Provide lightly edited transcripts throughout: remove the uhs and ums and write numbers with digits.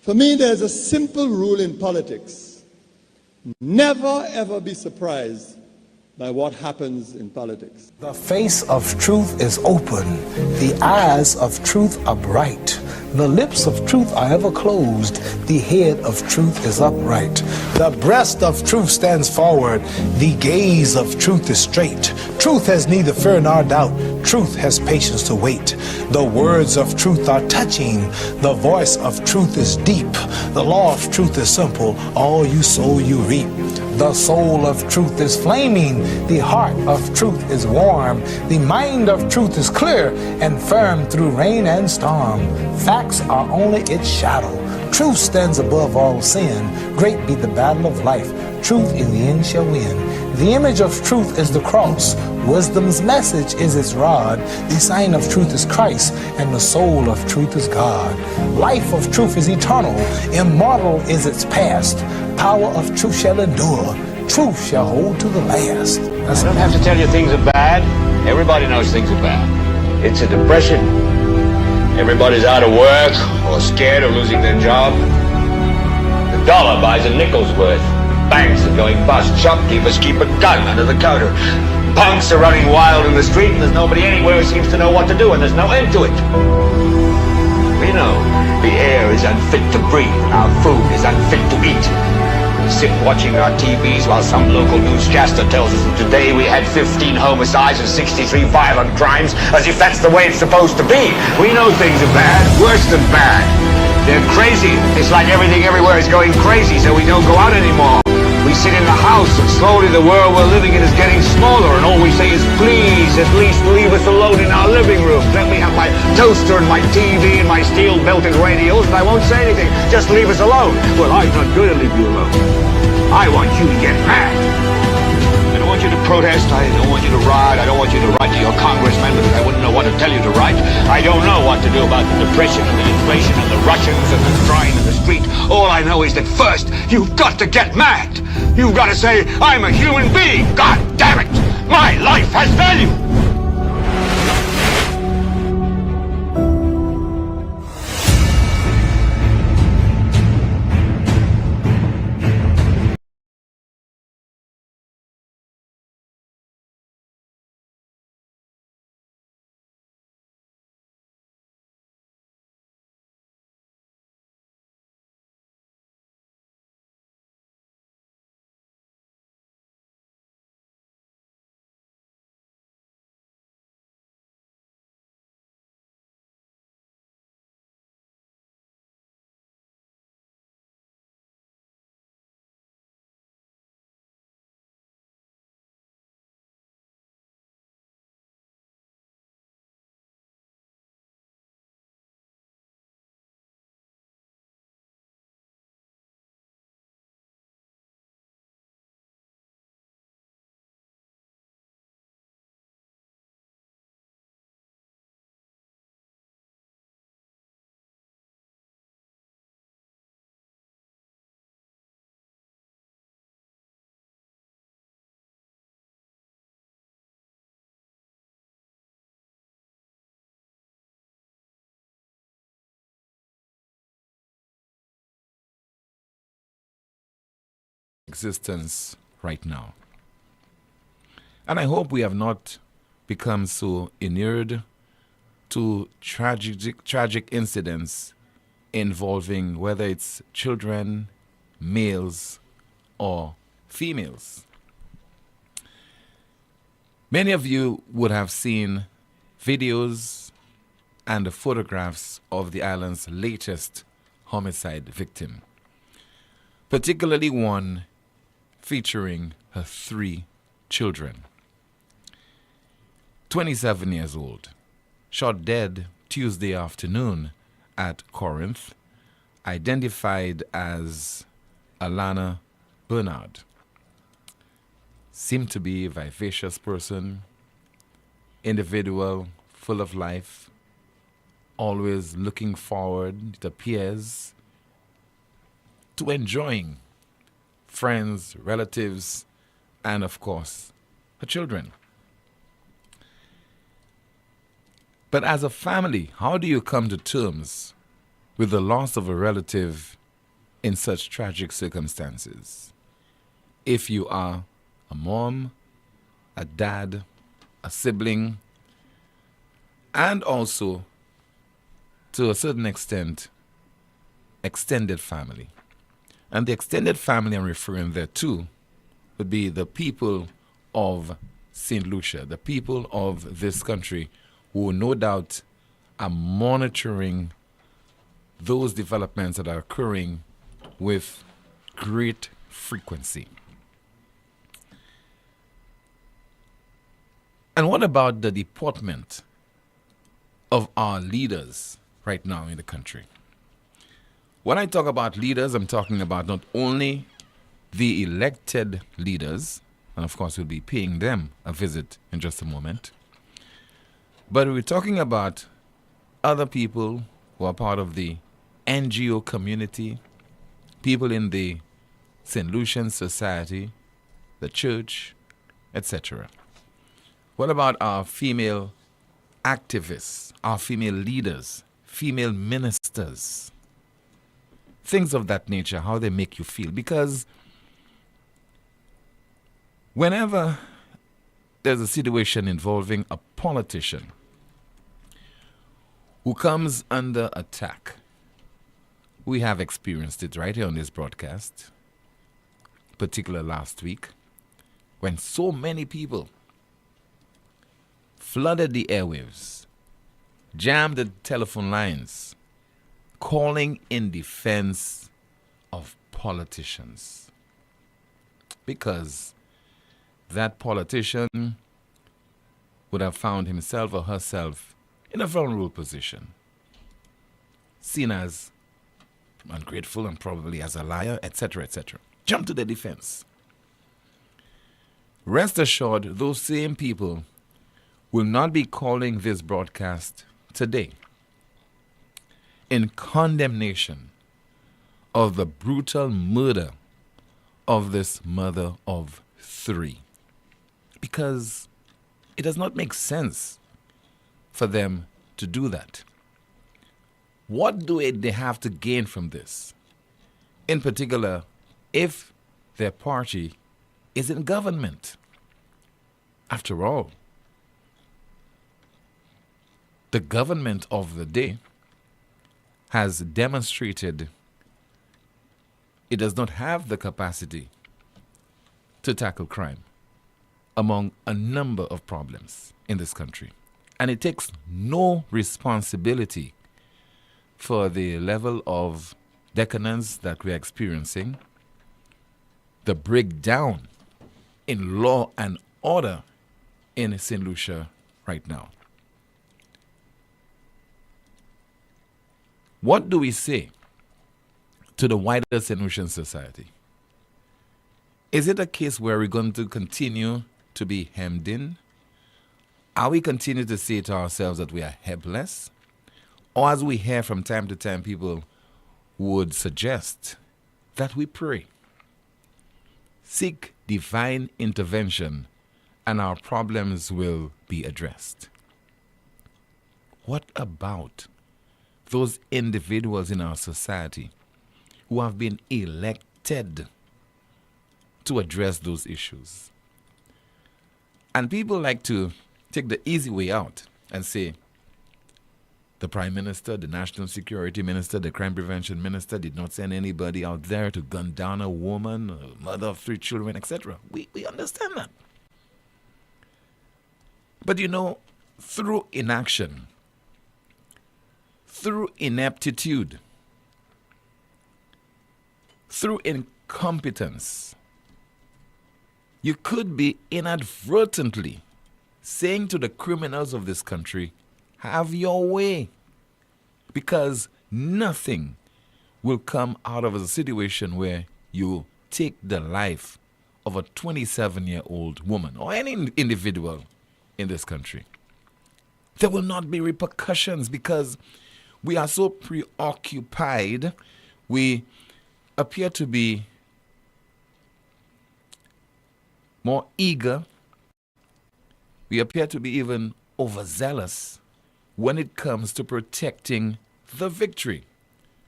For me, there's a simple rule in politics. Never, ever be surprised by what happens in politics. The face of truth is open. The eyes of truth are bright. The lips of truth are ever closed. The head of truth is upright. The breast of truth stands forward. The gaze of truth is straight. Truth has neither fear nor doubt. Truth has patience to wait. The words of truth are touching. The voice of truth is deep. The law of truth is simple. All you sow, you reap. The soul of truth is flaming. The heart of truth is warm. The mind of truth is clear and firm through rain and storm. Facts are only its shadow. Truth stands above all sin. Great be the battle of life. Truth in the end shall win. The image of truth is the cross. Wisdom's message is its rod. The sign of truth is Christ, and the soul of truth is God. Life of truth is eternal. Immortal is its past. Power of truth shall endure. Truth shall hold to the last. I don't have to tell you things are bad. Everybody knows things are bad. It's a depression. Everybody's out of work or scared of losing their job. The dollar buys a nickel's worth. Banks are going bust. Shopkeepers keep a gun under the counter. Punks are running wild in the street, and there's nobody anywhere who seems to know what to do, and there's no end to it. We know the air is unfit to breathe, and our food is unfit to eat. We sit watching our TVs while some local newscaster tells us that today we had 15 homicides and 63 violent crimes, as if that's the way it's supposed to be. We know things are bad, worse than bad. They're crazy. It's like everything everywhere is going crazy, so we don't go out anymore. We sit in the house, and slowly the world we're living in is getting smaller, and all we say is, please, at least leave us alone in our living rooms. Let me have my toaster and my TV and my steel-belted radios, and I won't say anything. Just leave us alone. Well, I'm not going to leave you alone. I want you to get mad. I don't want you to protest. I don't want you to riot. I don't want you to write to your congressman because I wouldn't know what to tell you to write. I don't know what to do about the depression and the inflation and the Russians and the crying in the street. All I know is that first, you've got to get mad. You've got to say, I'm a human being. God damn it. My life has value. Existence right now. And I hope we have not become so inured to tragic incidents involving whether it's children, males, or females. Many of you would have seen videos and the photographs of the island's latest homicide victim, particularly one featuring her 3 children. 27 years old, shot dead Tuesday afternoon at Corinth, identified as Alana Bernard. Seemed to be a vivacious person, individual, full of life, always looking forward, it appears, to enjoying friends, relatives, and of course, her children. But as a family, how do you come to terms with the loss of a relative in such tragic circumstances. If you are a mom, a dad, a sibling, and also, to a certain extent, extended family. And the extended family I'm referring there to would be the people of St. Lucia, the people of this country who no doubt are monitoring those developments that are occurring with great frequency. And what about the deportment of our leaders right now in the country? When I talk about leaders, I'm talking about not only the elected leaders, and of course we'll be paying them a visit in just a moment, but we're talking about other people who are part of the NGO community, people in the St. Lucian Society, the church, etc. What about our female activists, our female leaders, female ministers? Things of that nature, how they make you feel. Because whenever there's a situation involving a politician who comes under attack, we have experienced it right here on this broadcast, particularly last week, when so many people flooded the airwaves, jammed the telephone lines, calling in defense of politicians. Because that politician would have found himself or herself in a vulnerable position, seen as ungrateful and probably as a liar, etc., etc. Jump to the defense. Rest assured, those same people will not be calling this broadcast today in condemnation of the brutal murder of this mother of three. Because it does not make sense for them to do that. What do they have to gain from this? In particular, if their party is in government. After all, the government of the day has demonstrated it does not have the capacity to tackle crime among a number of problems in this country. And it takes no responsibility for the level of decadence that we're experiencing, the breakdown in law and order in St. Lucia right now. What do we say to the wider St. Lucian society? Is it a case where we're going to continue to be hemmed in? Are we continue to say to ourselves that we are helpless? Or as we hear from time to time, people would suggest that we pray, seek divine intervention, and our problems will be addressed. What about those individuals in our society who have been elected to address those issues? And people like to take the easy way out and say, the Prime Minister, the National Security Minister, the Crime Prevention Minister did not send anybody out there to gun down a woman, a mother of 3 children, etc. We understand that. But you know, through inaction, through ineptitude, through incompetence, you could be inadvertently saying to the criminals of this country, have your way, because nothing will come out of a situation where you take the life of a 27-year-old woman or any individual in this country. There will not be repercussions because we are so preoccupied. We appear to be more eager. We appear to be even overzealous when it comes to protecting the victory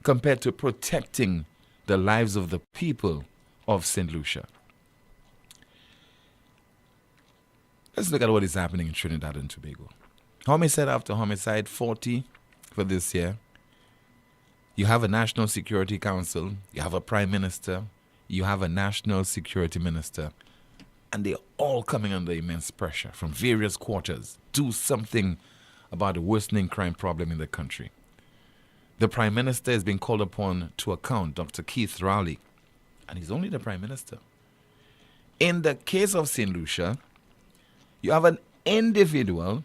compared to protecting the lives of the people of St. Lucia. Let's look at what is happening in Trinidad and Tobago. Homicide after homicide, 40 for this year. You have a National Security Council, you have a Prime Minister, you have a National Security Minister, and they're all coming under immense pressure from various quarters. Do something about the worsening crime problem in the country. The Prime Minister is being called upon to account, Dr. Keith Rowley, and he's only the Prime Minister. In the case of St. Lucia, you have an individual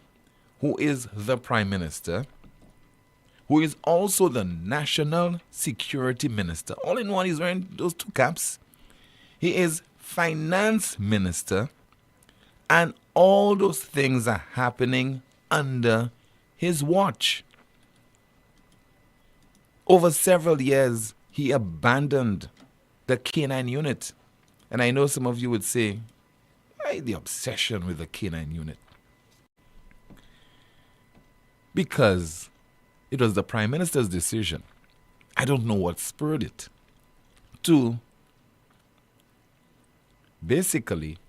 who is the Prime Minister, who is also the National Security Minister. All in one, he's wearing those two caps. He is Finance Minister, and all those things are happening under his watch. Over several years, he abandoned the K9 unit. And I know some of you would say, why the obsession with the K9 unit? Because it was the Prime Minister's decision. I don't know what spurred it to basically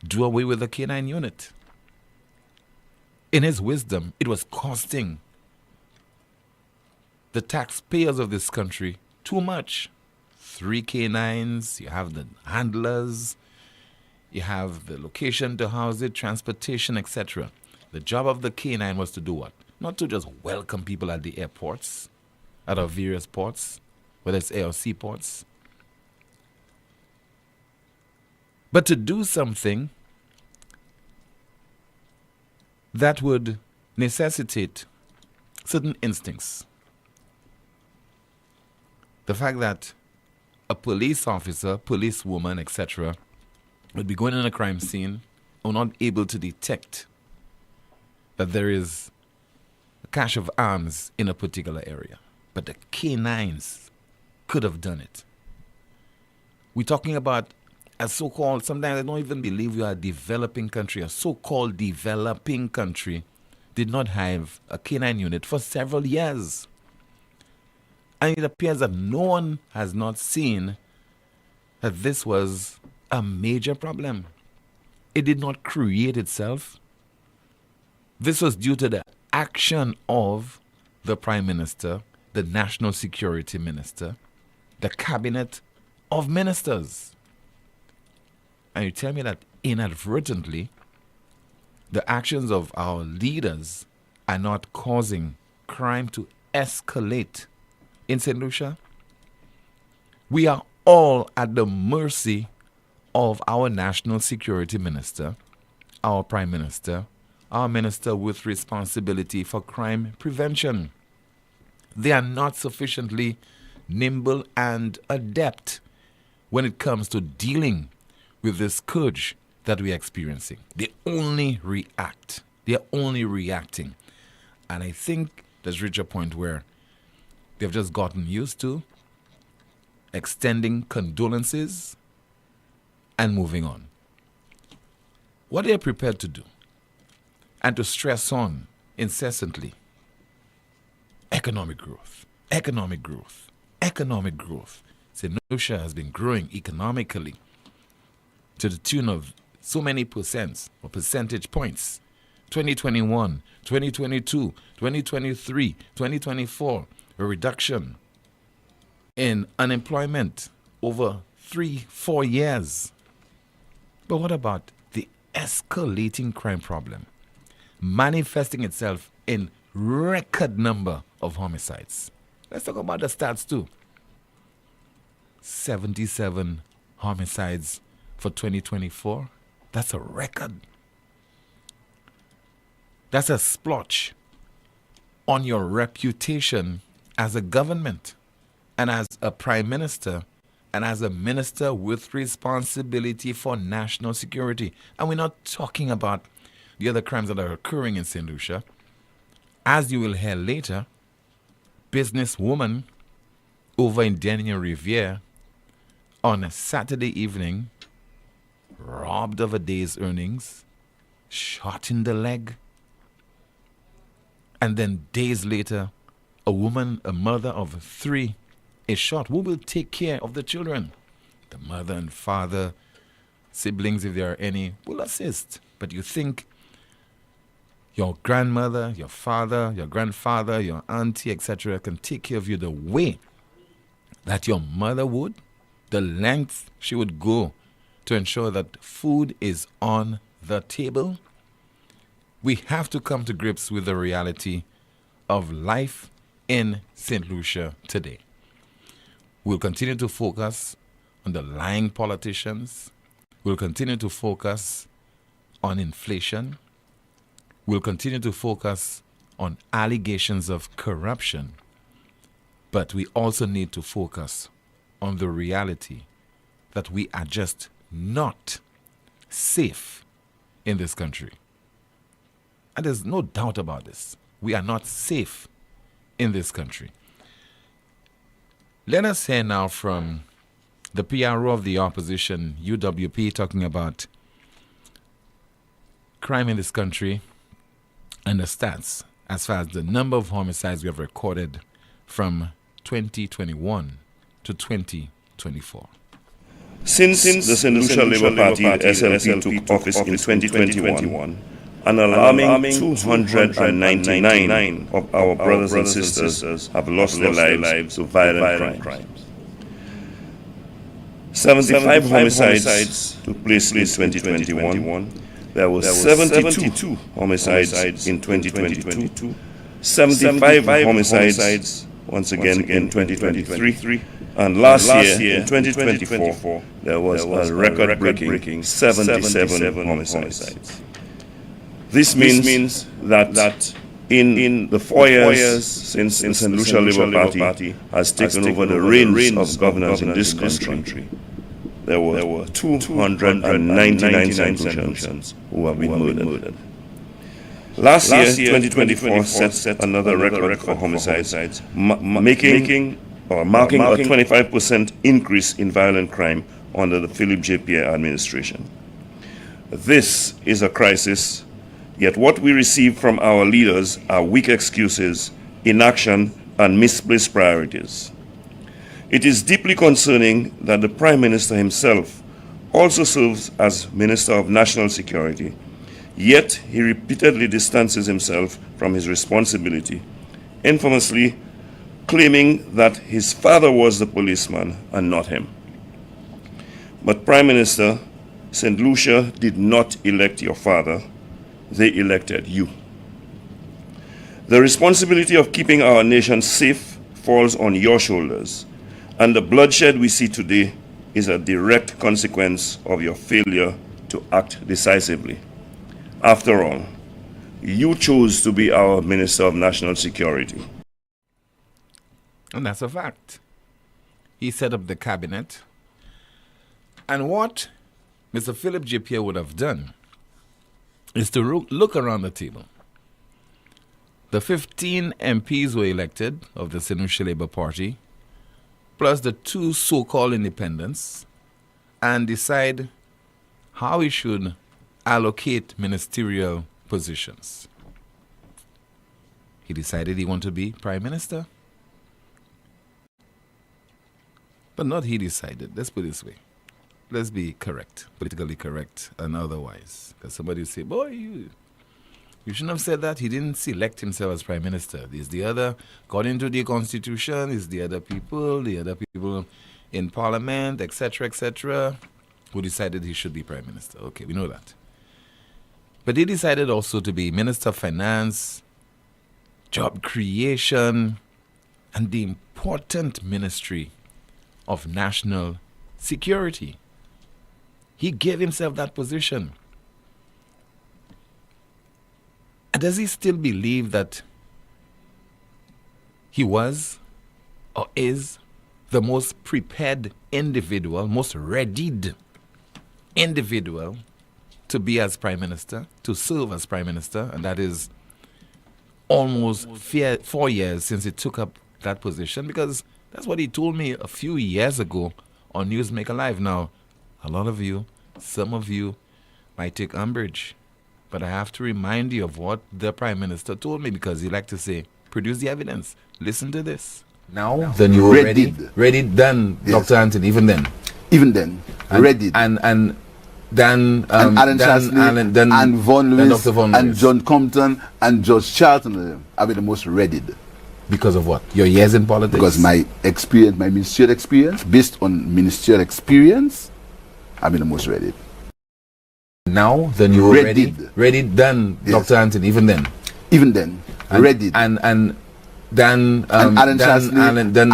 do away with the K9 unit. In his wisdom, it was costing the taxpayers of this country too much. 3 K9s, you have the handlers, you have the location to house it, transportation, etc. The job of the K9 was to do what? Not to just welcome people at the airports, at our various ports, whether it's air or sea ports, but to do something that would necessitate certain instincts. The fact that a police officer, policewoman, etc., would be going in a crime scene or not able to detect that there is a cache of arms in a particular area. But the K9s could have done it. We're talking about a so-called, sometimes I don't even believe we are a developing country, a so-called developing country did not have a K9 unit for several years. And it appears that no one has not seen that this was a major problem. It did not create itself. This was due to the action of the Prime Minister, the National Security Minister, the Cabinet of Ministers. And you tell me that inadvertently, the actions of our leaders are not causing crime to escalate in St. Lucia? We are all at the mercy of our National Security Minister, our Prime Minister, our Minister with responsibility for crime prevention. They are not sufficiently nimble and adept when it comes to dealing with this scourge that we are experiencing. They only react. They are only reacting. And I think there's reached a point where they've just gotten used to extending condolences and moving on. What they are prepared to do and to stress on incessantly: economic growth, economic growth, economic growth. St. Lucia has been growing economically to the tune of so many percents or percentage points. 2021, 2022, 2023, 2024, a reduction in unemployment over 3-4 years. But what about the escalating crime problem manifesting itself in record number of homicides? Let's talk about the stats too. 77 homicides for 2024. That's a record. That's a splotch on your reputation as a government and as a Prime Minister and as a minister with responsibility for national security. And we're not talking about the other crimes that are occurring in St. Lucia. As you will hear later, businesswoman over in Daniel Riviere on a Saturday evening, robbed of a day's earnings, shot in the leg, and then days later a woman, a mother of 3, is shot, who will take care of the children? The mother and father, siblings, if there are any, will assist. But you think your grandmother, your father, your grandfather, your auntie, etc., can take care of you the way that your mother would? The length she would go to ensure that food is on the table? We have to come to grips with the reality of life in St. Lucia today. We'll continue to focus on the lying politicians. We'll continue to focus on inflation. We'll continue to focus on allegations of corruption. But we also need to focus on the reality that we are just not safe in this country. And there's no doubt about this. We are not safe in this country. Let us hear now from the PRO of the opposition, UWP, talking about crime in this country and the stats as far as the number of homicides we have recorded from 2021 to 2024. Since the St. Lucia Labour Party, SLP, took office in 2021, an alarming 299 of our brothers and sisters have lost their lives to violent crimes. 75 homicides took place in 2021. There were 72 homicides in 2022, 75 homicides once again in 2023, and last year in 2024 there was a record-breaking 77 homicides. This means that in the 4 years since the St. Lucia Labour Party has taken over the reins of governance in this country, there were 299 St. Lucians who have been murdered. Last year, 2024, set another record for homicides, marking a 25% increase in violent crime under the Philip J. Pierre administration. This is a crisis, yet what we receive from our leaders are weak excuses, inaction, and misplaced priorities. It is deeply concerning that the Prime Minister himself also serves as Minister of National Security, yet he repeatedly distances himself from his responsibility, infamously claiming that his father was the policeman and not him. But Prime Minister, St. Lucia did not elect your father, they elected you. The responsibility of keeping our nation safe falls on your shoulders, and the bloodshed we see today is a direct consequence of your failure to act decisively. After all, you chose to be our Minister of National Security. And that's a fact. He set up the cabinet. And what Mr. Philip J. Pierre would have done is to look around the table. The 15 MPs were elected of the St. Lucia Labour Party, plus the 2 so-called independents, and decide how he should allocate ministerial positions. He decided he wanted to be Prime Minister. But not he decided. Let's put it this way. Let's be correct, politically correct and otherwise. Because somebody will say, boy, you shouldn't have said that. He didn't select himself as Prime Minister. There's the other, according to the Constitution, is the other people in Parliament, etc., who decided he should be Prime Minister. Okay, we know that. But he decided also to be Minister of Finance, Job Creation, and the important Ministry of National Security. He gave himself that position. And does he still believe that he was or is the most prepared individual, most readied individual to be as Prime Minister, to serve as Prime Minister? And that is almost 4 years since he took up that position, because that's what he told me a few years ago on Newsmaker Live. Now, a lot of you, some of you might take umbrage, but I have to remind you of what the Prime Minister told me, because he liked to say, produce the evidence. Listen to this. Now, then you were ready? Ready then, yes. Dr. Anthony, even then? Even then, ready. And then Alan Chasley, then and Von Lewis, Dr. Von and Lewis. John Compton, and George Charlton, I've been the most readied. Because of what? Your years in politics? Because my experience, my ministerial experience, based on ministerial experience, I've been the most ready. Now, then you were ready? Ready then, yes. Dr. Anthony, even then? Even then, ready. And then Alan Chasley,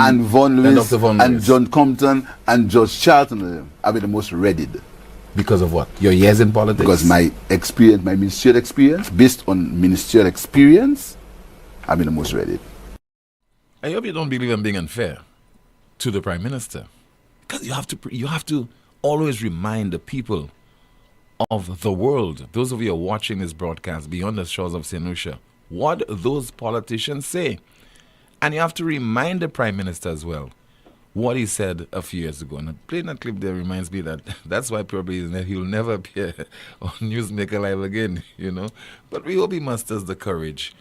and Von Lewis, Dr. Von and Lewis. John Compton, and George Charlton, I've been the most readied. Because of what? Your years in politics? Because my experience, my ministerial experience, based on ministerial experience, I've been the most ready. I hope you don't believe I'm being unfair to the Prime Minister, because you have to always remind the people of the world, those of you who are watching this broadcast beyond the shores of St. Lucia, what those politicians say. And you have to remind the Prime Minister as well what he said a few years ago. And playing that clip there reminds me that that's why probably he'll never appear on Newsmaker Live again, you know. But we hope he musters the courage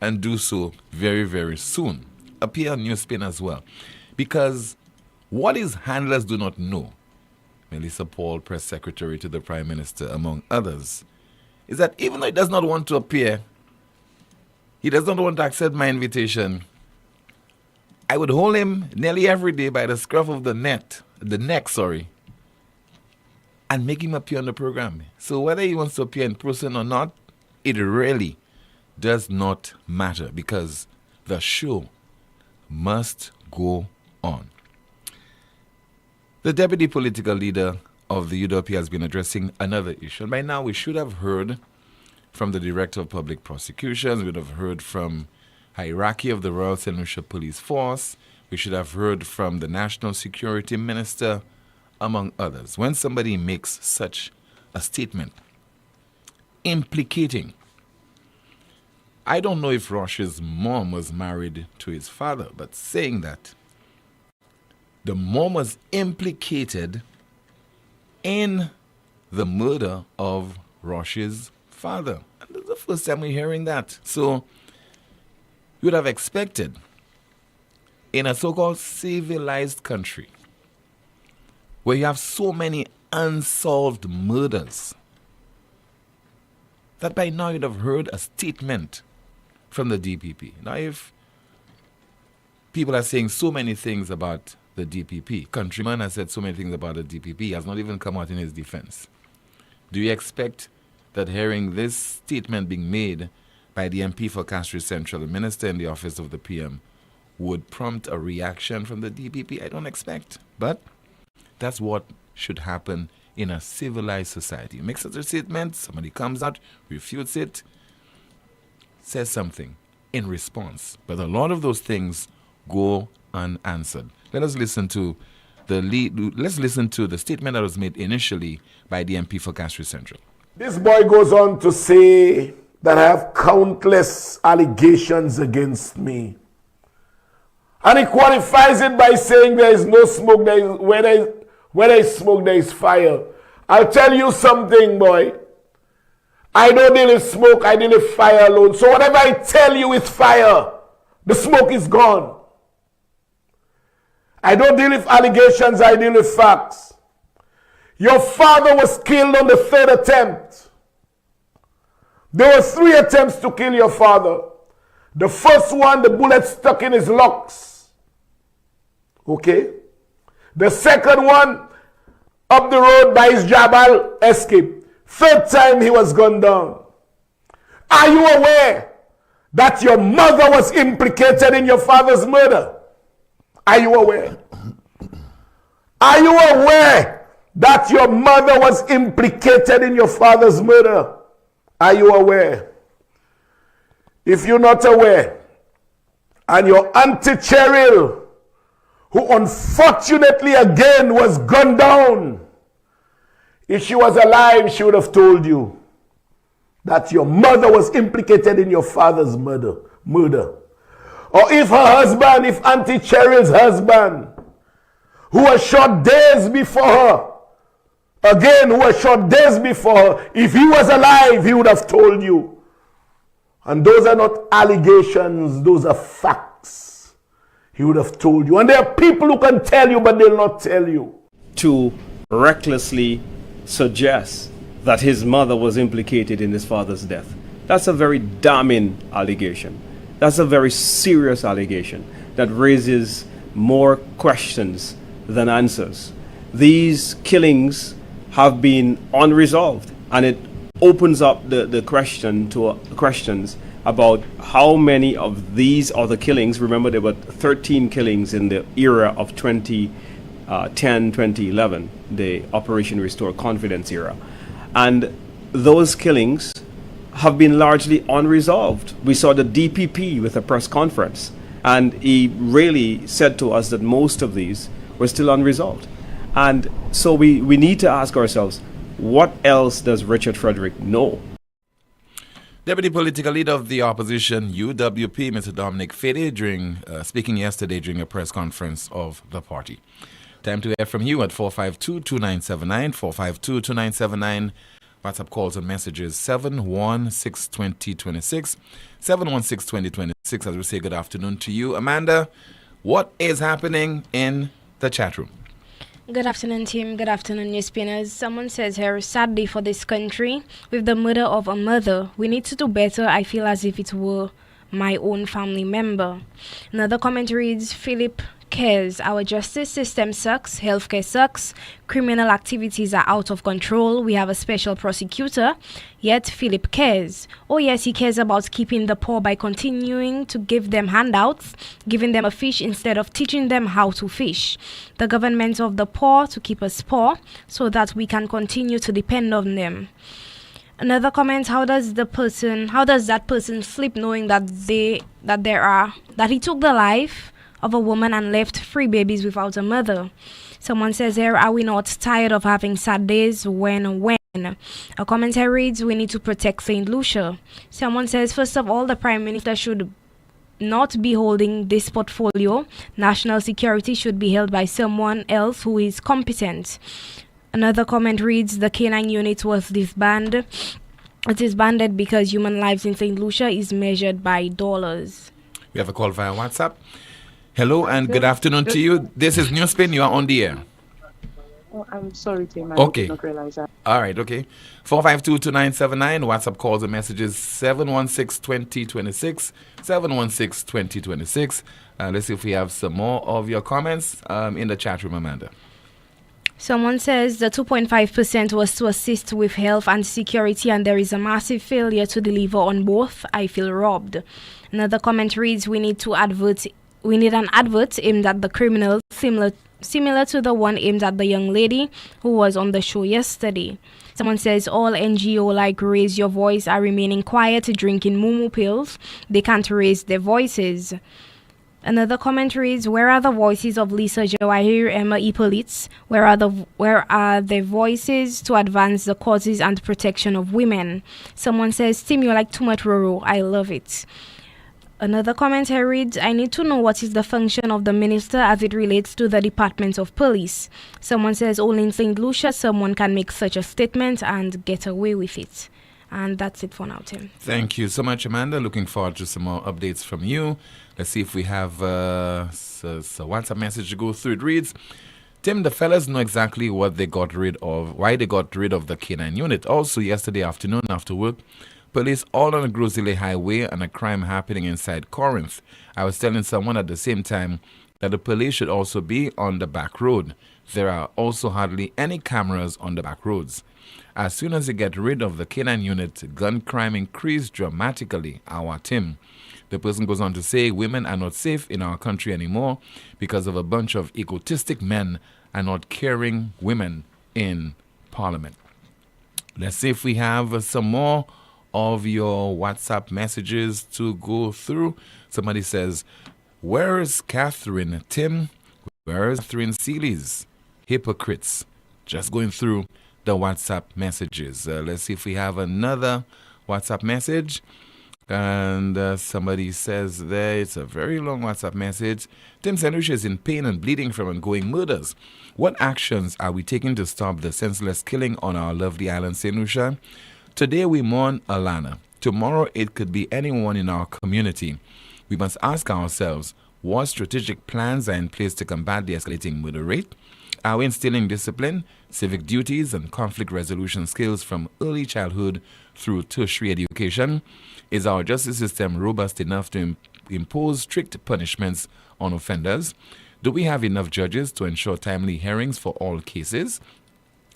and do so very, very soon. Appear on NewsSpin as well. Because what his handlers do not know, Melissa Paul, press secretary to the Prime Minister, among others, is that even though he does not want to appear, he does not want to accept my invitation, I would hold him nearly every day by the scruff of the neck, and make him appear on the program. So whether he wants to appear in person or not, it really does not matter, because the show must go on. The deputy political leader of the UWP has been addressing another issue. And by now we should have heard from the Director of Public Prosecutions, we would have heard from hierarchy of the Royal St. Lucia Police Force, we should have heard from the National Security Minister, among others. When somebody makes such a statement implicating, I don't know if Roche's mom was married to his father, but saying that the mom was implicated in the murder of Roche's father. And this is the first time we're hearing that. So you would have expected in a so-called civilized country where you have so many unsolved murders that by now you'd have heard a statement from the DPP. Now if people are saying so many things about the DPP, Countryman has said so many things about the DPP, he has not even come out in his defense. Do you expect that hearing this statement being made by the MP for Castries Central, the minister in the office of the PM, would prompt a reaction from the DPP? I don't expect. But that's what should happen in a civilized society. You make such a statement, somebody comes out, refutes it, says something in response. But a lot of those things go unanswered. Let us listen to the statement that was made initially by the MP for Castries Central. This boy goes on to say that I have countless allegations against me. And he qualifies it by saying there is no smoke, where there is smoke, there is fire. I'll tell you something, boy. I don't deal with smoke, I deal with fire alone. So whatever I tell you is fire. The smoke is gone. I don't deal with allegations, I deal with facts. Your father was killed on the third attempt. There were 3 attempts to kill your father. The first one, the bullet stuck in his locks. Okay? The second one, up the road by his Jabal, escape. Third time he was gunned down. Are you aware that your mother was implicated in your father's murder? Are you aware? Are you aware that your mother was implicated in your father's murder? Are you aware? If you're not aware, and your Auntie Cheryl, who unfortunately again was gunned down, if she was alive, she would have told you that your mother was implicated in your father's murder. Or if her husband, if Auntie Cheryl's husband, who was shot days before her, if he was alive, he would have told you. And those are not allegations, those are facts. he would have told you. And there are people who can tell you, but they'll not tell you. To recklessly suggest that his mother was implicated in his father's death. That's a very damning allegation. That's a very serious allegation that raises more questions than answers. These killings have been unresolved, and it opens up the question to questions about how many of these other killings. Remember, there were 13 killings in the era of 2010, 2011, the Operation Restore Confidence era. And those killings have been largely unresolved. We saw the DPP with a press conference, and he really said to us that most of these were still unresolved. And so we need to ask ourselves, what else does Richard Frederick know? Deputy Political Leader of the Opposition, UWP, Mr. Dominic Fede, speaking yesterday during a press conference of the party. Time to hear from you at 452-2979, 452-2979. WhatsApp calls and messages 716-2026, 716-2026. As we say good afternoon to you. Amanda, what is happening in the chat room? Good afternoon, team. Good afternoon, NewsSpinners. Someone says here, sad day for this country with the murder of a mother. We need to do better. I feel as if it were my own family member. Another comment reads, Philip cares. Our justice system sucks. Healthcare sucks. Criminal activities are out of control. We have a special prosecutor, yet Philip cares. Oh yes, he cares about keeping the poor by continuing to give them handouts, giving them a fish instead of teaching them how to fish. The government of the poor to keep us poor so that we can continue to depend on them. Another comment, how does that person sleep knowing that he took the life of a woman and left 3 babies without a mother? Someone says here, are we not tired of having sad days when? A comment here reads, we need to protect St. Lucia. Someone says, first of all, the Prime Minister should not be holding this portfolio. National security should be held by someone else who is competent. Another comment reads, the K9 unit was disbanded. It is banded because human lives in St. Lucia is measured by dollars. We have a call via WhatsApp. Hello and good afternoon to you. This is NewsSpin. You are on the air. Oh, I'm sorry, Tim. I Okay. did not realize that. All right, okay. 452-2979. WhatsApp calls and messages 716-2026, 716-2026. Let's see if we have some more of your comments in the chat room, Amanda. Someone says the 2.5% was to assist with health and security, and there is a massive failure to deliver on both. I feel robbed. Another comment reads, we need an advert aimed at the criminals, similar to the one aimed at the young lady who was on the show yesterday. Someone says all NGO like Raise Your Voice are remaining quiet, drinking moo pills. They can't raise their voices. Another comment reads, where are the voices of Lisa Jawahir, Emma Hippolyte? Where are the voices to advance the causes and protection of women? Someone says, Tim, you like too much Roro. I love it. Another comment here reads, I need to know what is the function of the minister as it relates to the Department of Police. Someone says, only in St. Lucia someone can make such a statement and get away with it. And that's it for now, Tim. Thank you so much, Amanda. Looking forward to some more updates from you. Let's see if we have a WhatsApp message to go through. It reads, Tim, the fellas know exactly what they got rid of, why they got rid of the K9 unit. Also, yesterday afternoon after work, police all on the Grozile Highway and a crime happening inside Corinth. I was telling someone at the same time that the police should also be on the back road. There are also hardly any cameras on the back roads. As soon as they get rid of the K9 unit, gun crime increased dramatically, our Tim. The person goes on to say, women are not safe in our country anymore because of a bunch of egotistic men and not caring women in Parliament. Let's see if we have some more of your WhatsApp messages to go through. Somebody says, where is Catherine? Tim, where is Catherine Seeley's? Hypocrites. Just going through the WhatsApp messages. Let's see if we have another WhatsApp message. And somebody says there, it's a very long WhatsApp message. Tim, St. Lucia is in pain and bleeding from ongoing murders. What actions are we taking to stop the senseless killing on our lovely island, St. Lucia? Today we mourn Alana. Tomorrow it could be anyone in our community. We must ask ourselves, What strategic plans are in place to combat the escalating murder rate? Are we instilling discipline, civic duties, and conflict resolution skills from early childhood through tertiary education? Is our justice system robust enough to impose strict punishments on offenders? Do we have enough judges to ensure timely hearings for all cases?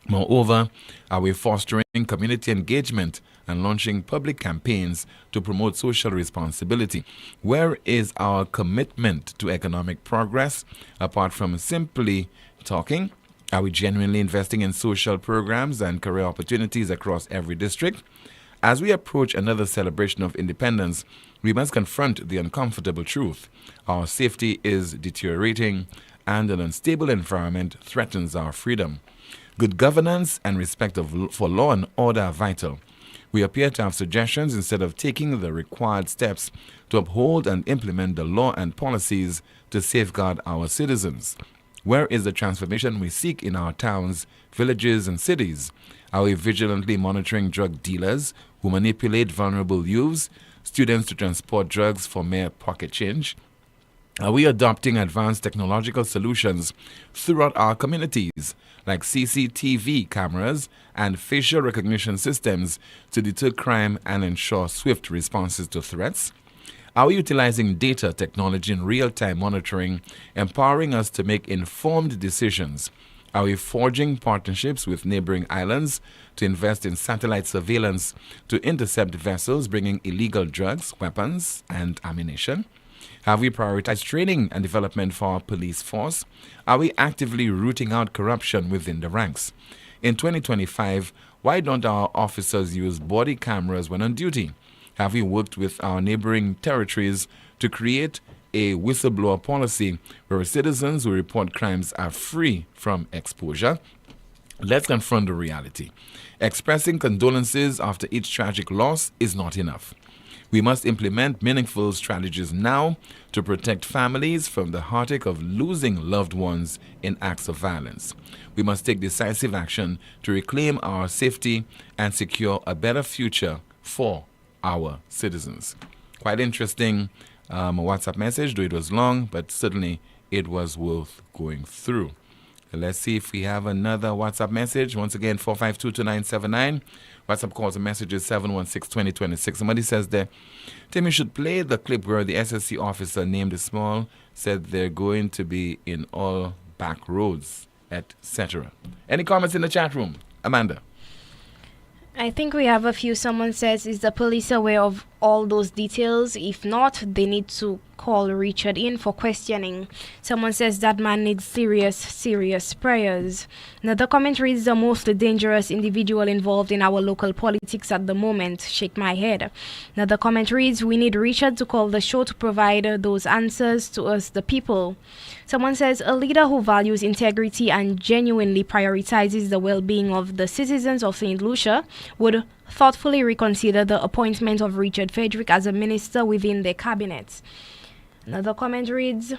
Moreover, are we fostering community engagement and launching public campaigns to promote social responsibility? Where is our commitment to economic progress apart from simply talking? Are we genuinely investing in social programs and career opportunities across every district? As we approach another celebration of independence, we must confront the uncomfortable truth. Our safety is deteriorating, and an unstable environment threatens our freedom. Good governance and respect for law and order are vital. We appear to have suggestions instead of taking the required steps to uphold and implement the law and policies to safeguard our citizens. Where is the transformation we seek in our towns, villages, and cities? Are we vigilantly monitoring drug dealers who manipulate vulnerable youths, students to transport drugs for mere pocket change? Are we adopting advanced technological solutions throughout our communities, like CCTV cameras and facial recognition systems to deter crime and ensure swift responses to threats? Are we utilizing data technology and real-time monitoring, empowering us to make informed decisions? Are we forging partnerships with neighboring islands to invest in satellite surveillance to intercept vessels bringing illegal drugs, weapons, and ammunition? Have we prioritized training and development for our police force? Are we actively rooting out corruption within the ranks? In 2025, why don't our officers use body cameras when on duty? Have we worked with our neighboring territories to create a whistleblower policy where citizens who report crimes are free from exposure? Let's confront the reality. Expressing condolences after each tragic loss is not enough. We must implement meaningful strategies now to protect families from the heartache of losing loved ones in acts of violence. We must take decisive action to reclaim our safety and secure a better future for our citizens. Quite interesting WhatsApp message, though it was long, but certainly it was worth going through. Let's see if we have another WhatsApp message. Once again, 4522979. WhatsApp calls and messages 716-2026. Somebody says there, Tim, you should play the clip where the SSC officer named Small said they're going to be in all back roads, etc. Any comments in the chat room? Amanda? I think we have a few. Someone says, is the police aware of all those details? If not, they need to call Richard in for questioning. Someone says that man needs serious prayers. Another comment reads, the most dangerous individual involved in our local politics at the moment. Shake my head. Another comment reads, we need Richard to call the show to provide those answers to us, the people. Someone says, a leader who values integrity and genuinely prioritizes the well-being of the citizens of St. Lucia would thoughtfully reconsider the appointment of Richard Frederick as a minister within their cabinet. Another comment reads,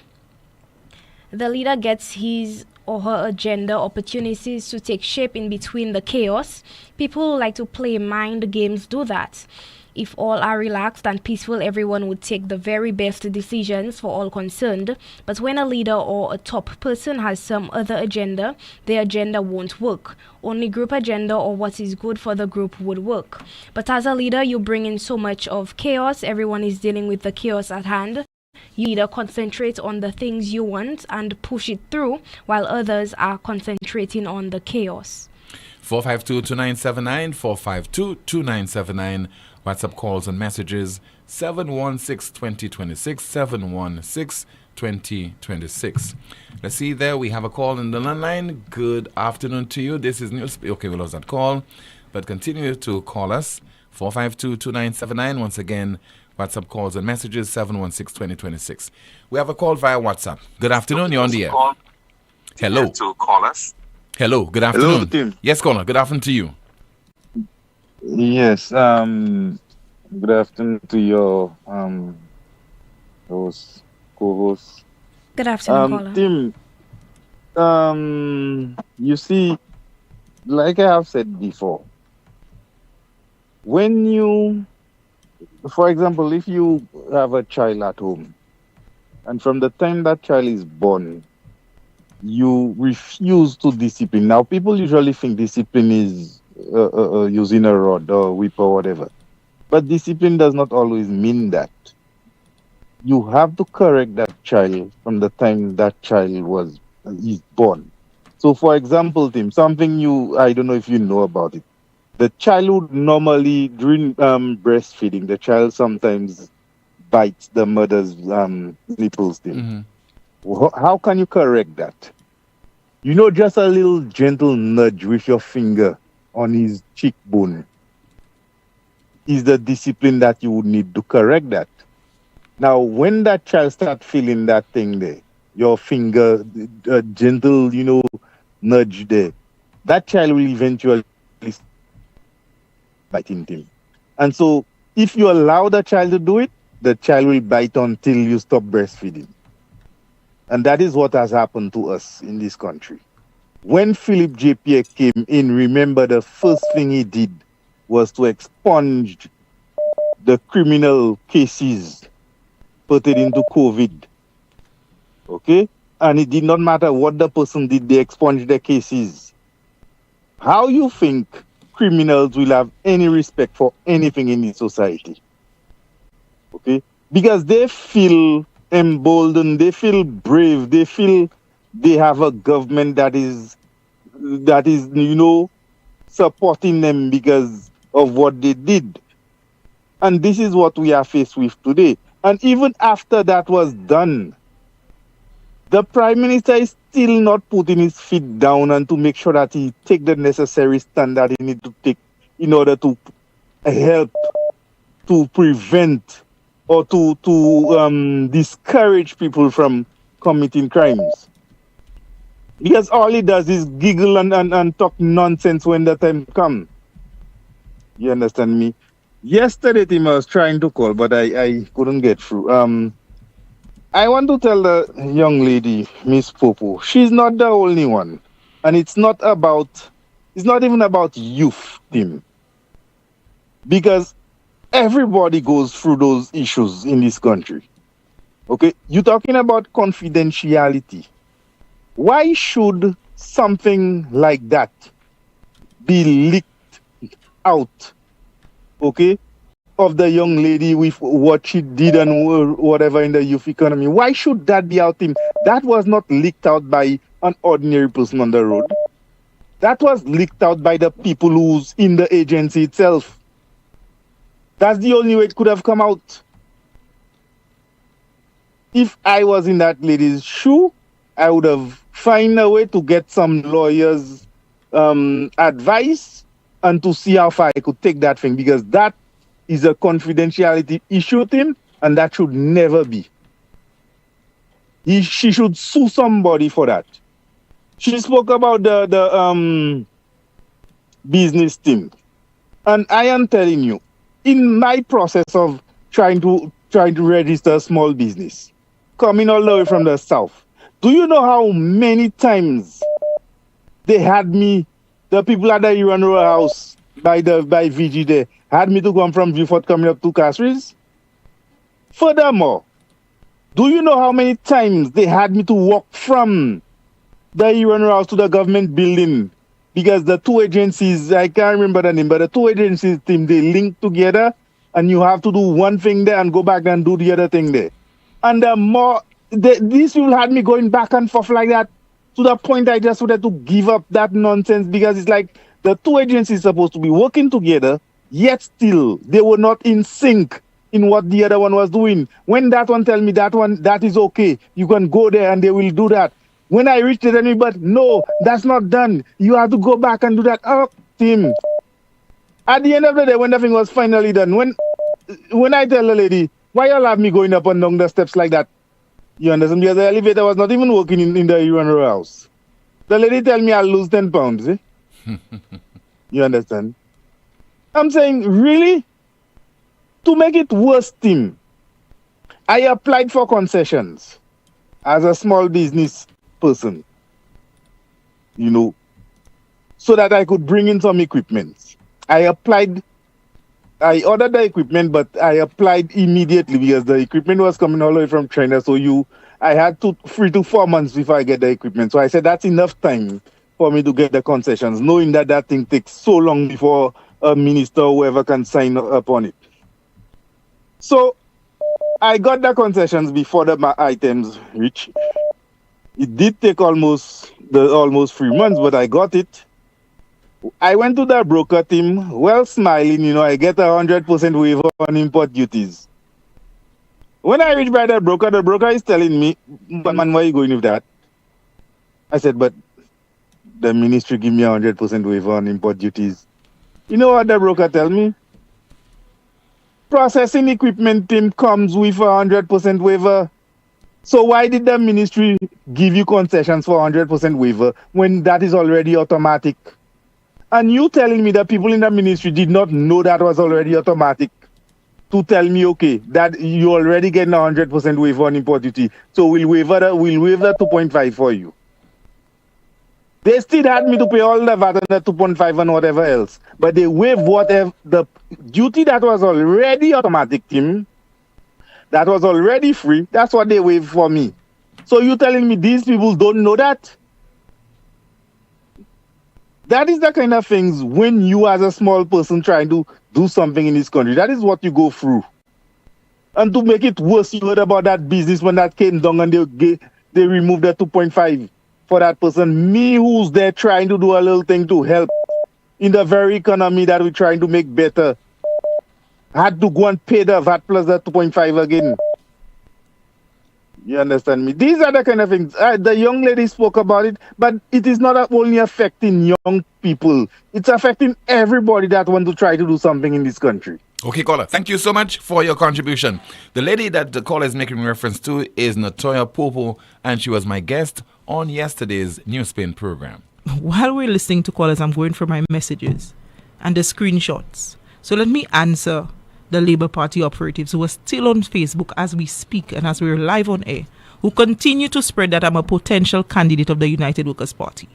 the leader gets his or her agenda opportunities to take shape in between the chaos. People who like to play mind games do that. If all are relaxed and peaceful, everyone would take the very best decisions for all concerned. But when a leader or a top person has some other agenda, their agenda won't work. Only group agenda or what is good for the group would work. But as a leader, you bring in so much of chaos. Everyone is dealing with the chaos at hand. You either concentrate on the things you want and push it through, while others are concentrating on the chaos. 452-2979, 452-2979. WhatsApp calls and messages 716-2026, 716-2026. Let's see there. We have a call in the landline. Good afternoon to you. This is NewsSpin. Okay, we lost that call, but continue to call us 452-2979. Once again, WhatsApp calls and messages 716-2026. We have a call via WhatsApp. Good afternoon. You're on the air. Hello. To call us. Hello. Good afternoon. Hello, Tim. Yes, caller. Good afternoon to you. Yes. Good afternoon to your host, co-host. Good afternoon, caller. Tim. You see, like I have said before, when you, for example, if you have a child at home And from the time that child is born, you refuse to discipline. Now, people usually think discipline is using a rod or whip or whatever. But discipline does not always mean that. You have to correct that child from the time that child is born. So, for example, Tim, something I don't know if you know about it. The child would normally, during breastfeeding, the child sometimes bites the mother's nipples, Tim. How can you correct that? Just a little gentle nudge with your finger on his cheekbone is the discipline that you would need to correct that. Now, when that child starts feeling that thing there, your finger, a gentle, nudge there, that child will eventually bite him. And so, if you allow the child to do it, the child will bite until you stop breastfeeding. And that is what has happened to us in this country. When Philip J. Pierre came in, remember the first thing he did was to expunge the criminal cases pertaining to COVID. Okay? And it did not matter what the person did, they expunged the cases. How you think criminals will have any respect for anything in this society? Okay? Because they feel emboldened, they feel brave, they feel they have a government that is supporting them because of what they did. And this is what we are faced with today. And even after that was done, the Prime Minister is still not putting his feet down and to make sure that he take the necessary stand that he need to take in order to help to prevent or to discourage people from committing crimes. Because all he does is giggle and talk nonsense when the time comes. You understand me? Yesterday, Tim, I was trying to call, but I couldn't get through. I want to tell the young lady, Miss Popo, she's not the only one. And it's not even about youth, Tim. Because everybody goes through those issues in this country. Okay? You're talking about confidentiality. Why should something like that be leaked out, okay, of the young lady with what she did and whatever in the youth economy? Why should that be out, Tim? That was not leaked out by an ordinary person on the road. That was leaked out by the people who's in the agency itself. That's the only way it could have come out. If I was in that lady's shoe, I would have found a way to get some lawyers' advice and to see how far I could take that thing, because that is a confidentiality issue, Tim, and that should never be. She should sue somebody for that. She spoke about the business thing, and I am telling you, in my process of trying to register a small business, coming all the way from the south, do you know how many times they had me, the people at the Iran Row House by VG there, had me to come from Beaufort coming up to Castries? Furthermore, do you know how many times they had me to walk from the Iran Row House to the government building? Because the two agencies, I can't remember the name, but the two agencies, Tim, they link together, and you have to do one thing there and go back and do the other thing there. And these people had me going back and forth like that, to the point I just wanted to give up that nonsense, because it's like the two agencies supposed to be working together, yet still they were not in sync in what the other one was doing. When that one tell me that is okay, you can go there and they will do that. When I reached it, and but no, that's not done. You have to go back and do that. Oh, Tim. At the end of the day, when the thing was finally done, when I tell the lady, why you have me going up and down the steps like that? You understand? Because the elevator was not even working in the Iran Row House. The lady tell me I'll lose 10 pounds. Eh? You understand? I'm saying, really? To make it worse, Tim, I applied for concessions as a small business person, so that I could bring in some equipment. I applied I ordered the equipment, but I applied immediately because the equipment was coming all the way from China. So I had 3 to 4 months before I get the equipment. So I said that's enough time for me to get the concessions, knowing that thing takes so long before a minister or whoever can sign up on it. So I got the concessions before the items reached. It did take almost 3 months, but I got it. I went to the broker team, well smiling, I get 100% waiver on import duties. When I reached by the broker is telling me, man, why are you going with that? I said, but the ministry give me 100% waiver on import duties. You know what the broker tell me? Processing equipment team comes with 100% waiver. So why did the ministry give you concessions for 100% waiver when that is already automatic? And you telling me that people in the ministry did not know that was already automatic to tell me, okay, that you already getting 100% waiver on import duty, so we'll waive the 2.5 for you. They still had me to pay all the VAT and the 2.5 and whatever else, but they waived whatever the duty that was already automatic, Tim, that was already free. That's what they waived for me. So you telling me these people don't know that? That is the kind of things when you as a small person trying to do something in this country, that is what you go through. And to make it worse, you heard about that businessman that came down and they removed the 2.5 for that person. Me who's there trying to do a little thing to help in the very economy that we're trying to make better, had to go and pay the VAT plus the 2.5 again. You understand me? These are the kind of things. The young lady spoke about it, but it is not only affecting young people. It's affecting everybody that want to try to do something in this country. Okay, caller. Thank you so much for your contribution. The lady that the caller is making reference to is Natoya Popo, and she was my guest on yesterday's NewsSpin program. While we're listening to callers, I'm going through my messages and the screenshots. So let me answer the Labour Party operatives who are still on Facebook as we speak and as we're live on air, who continue to spread that I'm a potential candidate of the United Workers' Party.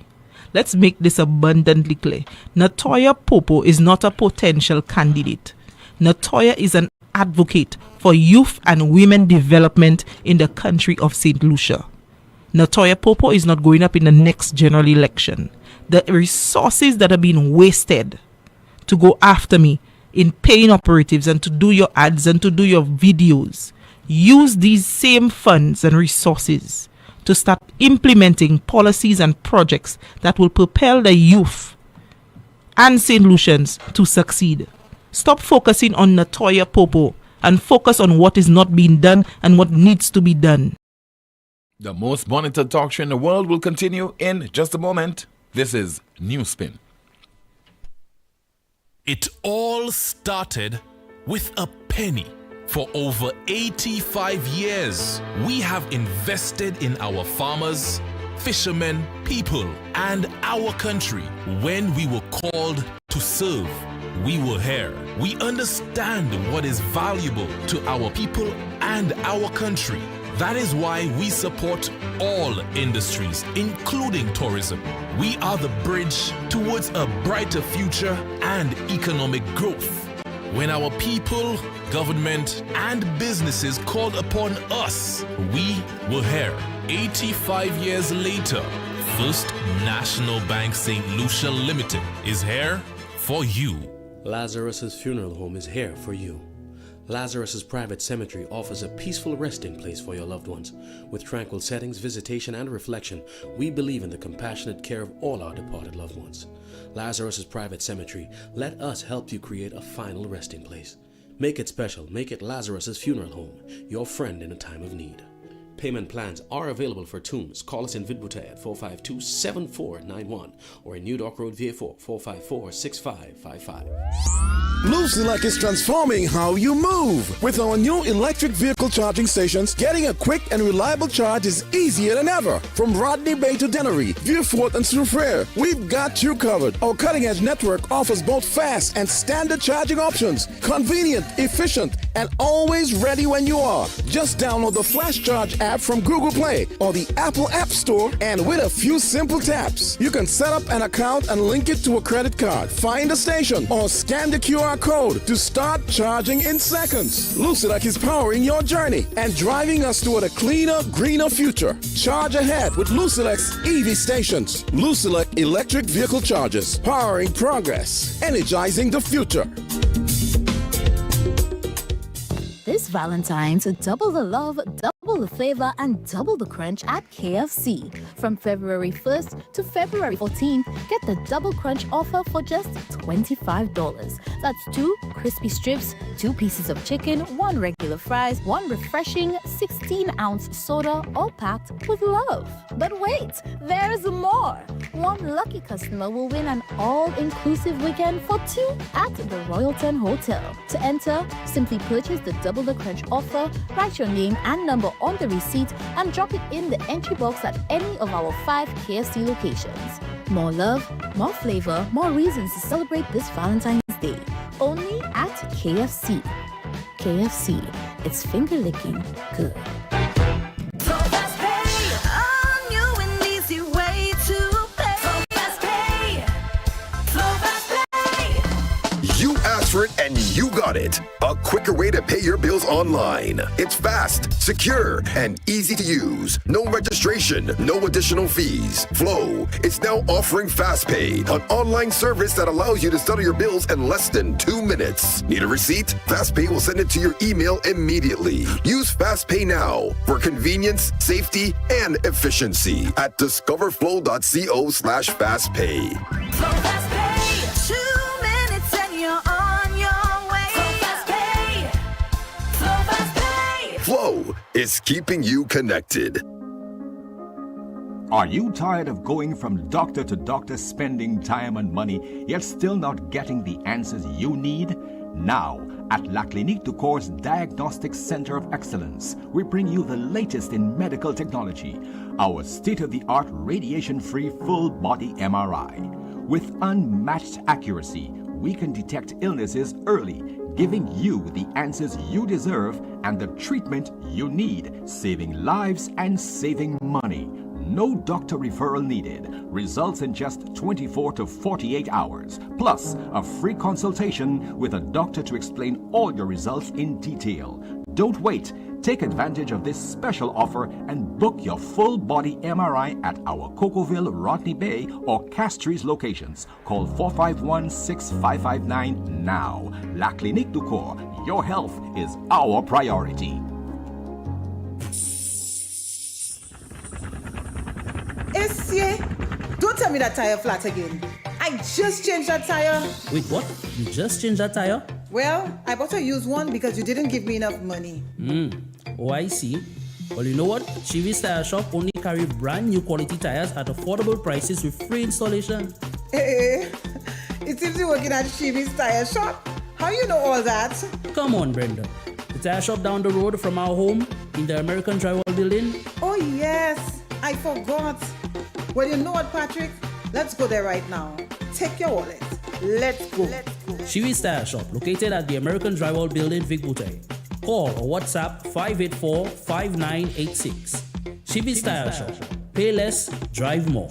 Let's make this abundantly clear. Natoya Popo is not a potential candidate. Natoya is an advocate for youth and women development in the country of St. Lucia. Natoya Popo is not going up in the next general election. The resources that are being wasted to go after me in paying operatives and to do your ads and to do your videos, use these same funds and resources to start implementing policies and projects that will propel the youth and St. Lucians to succeed. Stop focusing on Natoya Popo and focus on what is not being done and what needs to be done. The most monitored talk show in the world will continue in just a moment. This is NewsSpin. It all started with a penny. For over 85 years, we have invested in our farmers, fishermen, people, and our country. When we were called to serve, we were here. We understand what is valuable to our people and our country. That is why we support all industries, including tourism. We are the bridge towards a brighter future and economic growth. When our people, government, and businesses called upon us, we were here. 85 years later, First National Bank St. Lucia Limited is here for you. Lazarus's Funeral Home is here for you. Lazarus's Private Cemetery offers a peaceful resting place for your loved ones. With tranquil settings, visitation, and reflection, we believe in the compassionate care of all our departed loved ones. Lazarus's Private Cemetery, let us help you create a final resting place. Make it special. Make it Lazarus's Funeral Home, your friend in a time of need. Payment plans are available for tombs. Call us in Vidbuta at 452-7491 or in New Dock Road, VA4, 454-6555. NewsSpin is transforming how you move. With our new electric vehicle charging stations, getting a quick and reliable charge is easier than ever. From Rodney Bay to Dennery, Vieux-Fort and Soufriere, we've got you covered. Our cutting-edge network offers both fast and standard charging options. Convenient, efficient, and always ready when you are. Just download the Flash Charge app app from Google Play or the Apple App Store, and with a few simple taps, you can set up an account and link it to a credit card, find a station, or scan the QR code to start charging in seconds. Lucidec is powering your journey and driving us toward a cleaner, greener future. Charge ahead with Lucidec's EV stations. Lucidec electric vehicle chargers, powering progress, energizing the future. This Valentine's, double the love, double the flavor, and double the crunch at KFC. From February 1st to February 14th, get the double crunch offer for just $25. That's 2 crispy strips, 2 pieces of chicken, 1 regular fries, 1 refreshing 16-ounce soda, all packed with love. But wait, there's more. 1 lucky customer will win an all-inclusive weekend for 2 at the Royalton Hotel. To enter, simply purchase the Double the Crunch offer, write your name and number on the receipt, and drop it in the entry box at any of our 5 KFC locations. More love, more flavor, more reasons to celebrate this Valentine's Day. Only at KFC. KFC, it's finger-licking good. You asked for it and you got it. A quicker way to pay your bills online. It's fast, secure, and easy to use. No registration, no additional fees. Flow is now offering FastPay, an online service that allows you to settle your bills in less than 2 minutes. Need a receipt? FastPay will send it to your email immediately. Use FastPay now for convenience, safety, and efficiency at discoverflow.co/fastpay. Flow is keeping you connected. Are you tired of going from doctor to doctor, spending time and money, yet still not getting the answers you need? Now, at La Clinique du Corps Diagnostic Center of Excellence, we bring you the latest in medical technology, our state-of-the-art radiation-free full-body MRI. With unmatched accuracy, we can detect illnesses early, giving you the answers you deserve and the treatment you need, saving lives and saving money. No doctor referral needed. Results in just 24 to 48 hours. Plus, a free consultation with a doctor to explain all your results in detail. Don't wait. Take advantage of this special offer and book your full body MRI at our Cocoville, Rodney Bay, or Castries locations. Call 451-6559 now. La Clinique du Corps. Your health is our priority. Essie, don't tell me that tire flat again. I just changed that tire. Wait, what? You just changed that tire? Well, I bought a used one because you didn't give me enough money. Oh, I see. Well, you know what? Chivi's Tire Shop only carry brand new quality tires at affordable prices with free installation. Hey, it seems you're working at Chivi's Tire Shop. How you know all that? Come on, Brenda. The tire shop down the road from our home in the American Drywall Building. Oh, yes. I forgot. Well, you know what, Patrick? Let's go there right now. Take your wallet. Let's go. Chivi's Tire Shop, located at the American Drywall Building, Vic Boutte. Call or WhatsApp 584-5986. Chivi's Tire Shop. Pay less, drive more.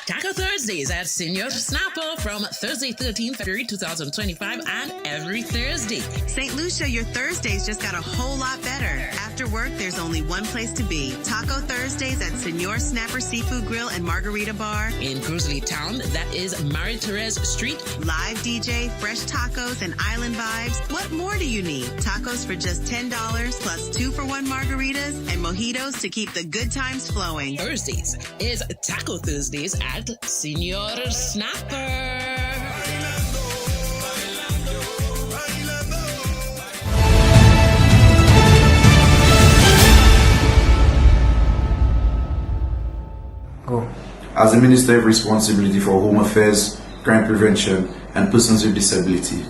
Taco Thursdays at Senior Snapper from Thursday, 13th February 2025 and every Thursday. St. Lucia, your Thursdays just got a whole lot better. After work, there's only one place to be. Taco Thursdays at Senor Snapper Seafood Grill and Margarita Bar. In Cruzley Town, that is Marie Therese Street. Live DJ, fresh tacos, and island vibes. What more do you need? Tacos for just $10 plus 2-for-1 margaritas and mojitos to keep the good times flowing. Thursdays is Taco Thursdays at Senor Snapper. As the Minister of Responsibility for Home Affairs, Crime Prevention and Persons with Disability,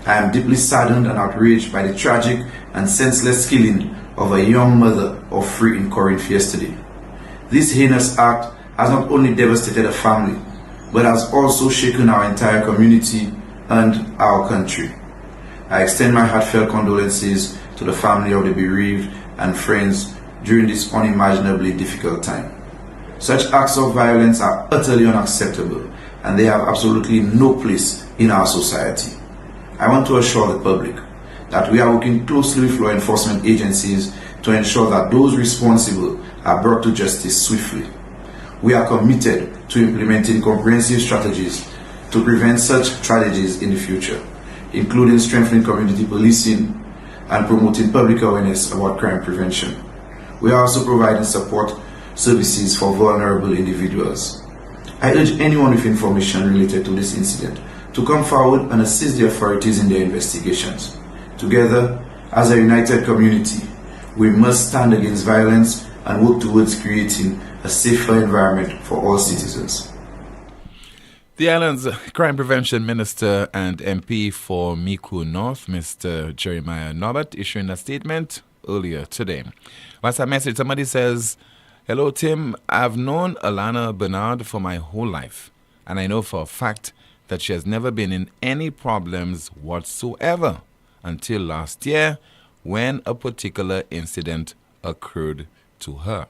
I am deeply saddened and outraged by the tragic and senseless killing of a young mother of 3 in Corinth yesterday. This heinous act has not only devastated a family, but has also shaken our entire community and our country. I extend my heartfelt condolences to the family of the bereaved and friends during this unimaginably difficult time. Such acts of violence are utterly unacceptable, and they have absolutely no place in our society. I want to assure the public that we are working closely with law enforcement agencies to ensure that those responsible are brought to justice swiftly. We are committed to implementing comprehensive strategies to prevent such tragedies in the future, including strengthening community policing and promoting public awareness about crime prevention. We are also providing support services for vulnerable individuals. I urge anyone with information related to this incident to come forward and assist the authorities in their investigations. Together, as a united community, we must stand against violence and work towards creating a safer environment for all citizens. The island's crime prevention minister and MP for Miku North, Mr. Jeremiah Norbert, issuing a statement earlier today. WhatsApp message, somebody says, "Hello Tim, I've known Alana Bernard for my whole life, and I know for a fact that she has never been in any problems whatsoever until last year when a particular incident occurred to her.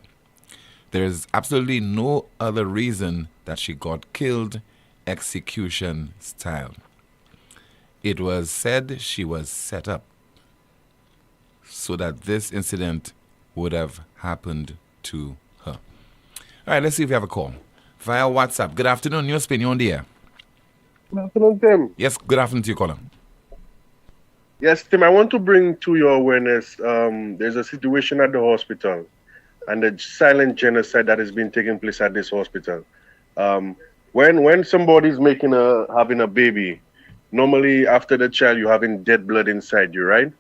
There is absolutely no other reason that she got killed execution style. It was said she was set up so that this incident would have happened to her." All right, let's see if we have a call via WhatsApp. Good afternoon, NewsSpin, you're on the air. Good afternoon, Tim. Yes, good afternoon to you, caller. Yes, Tim, I want to bring to your awareness, there's a situation at the hospital and the silent genocide that has been taking place at this hospital. When somebody's having a baby, normally after the child, you're having dead blood inside you, right?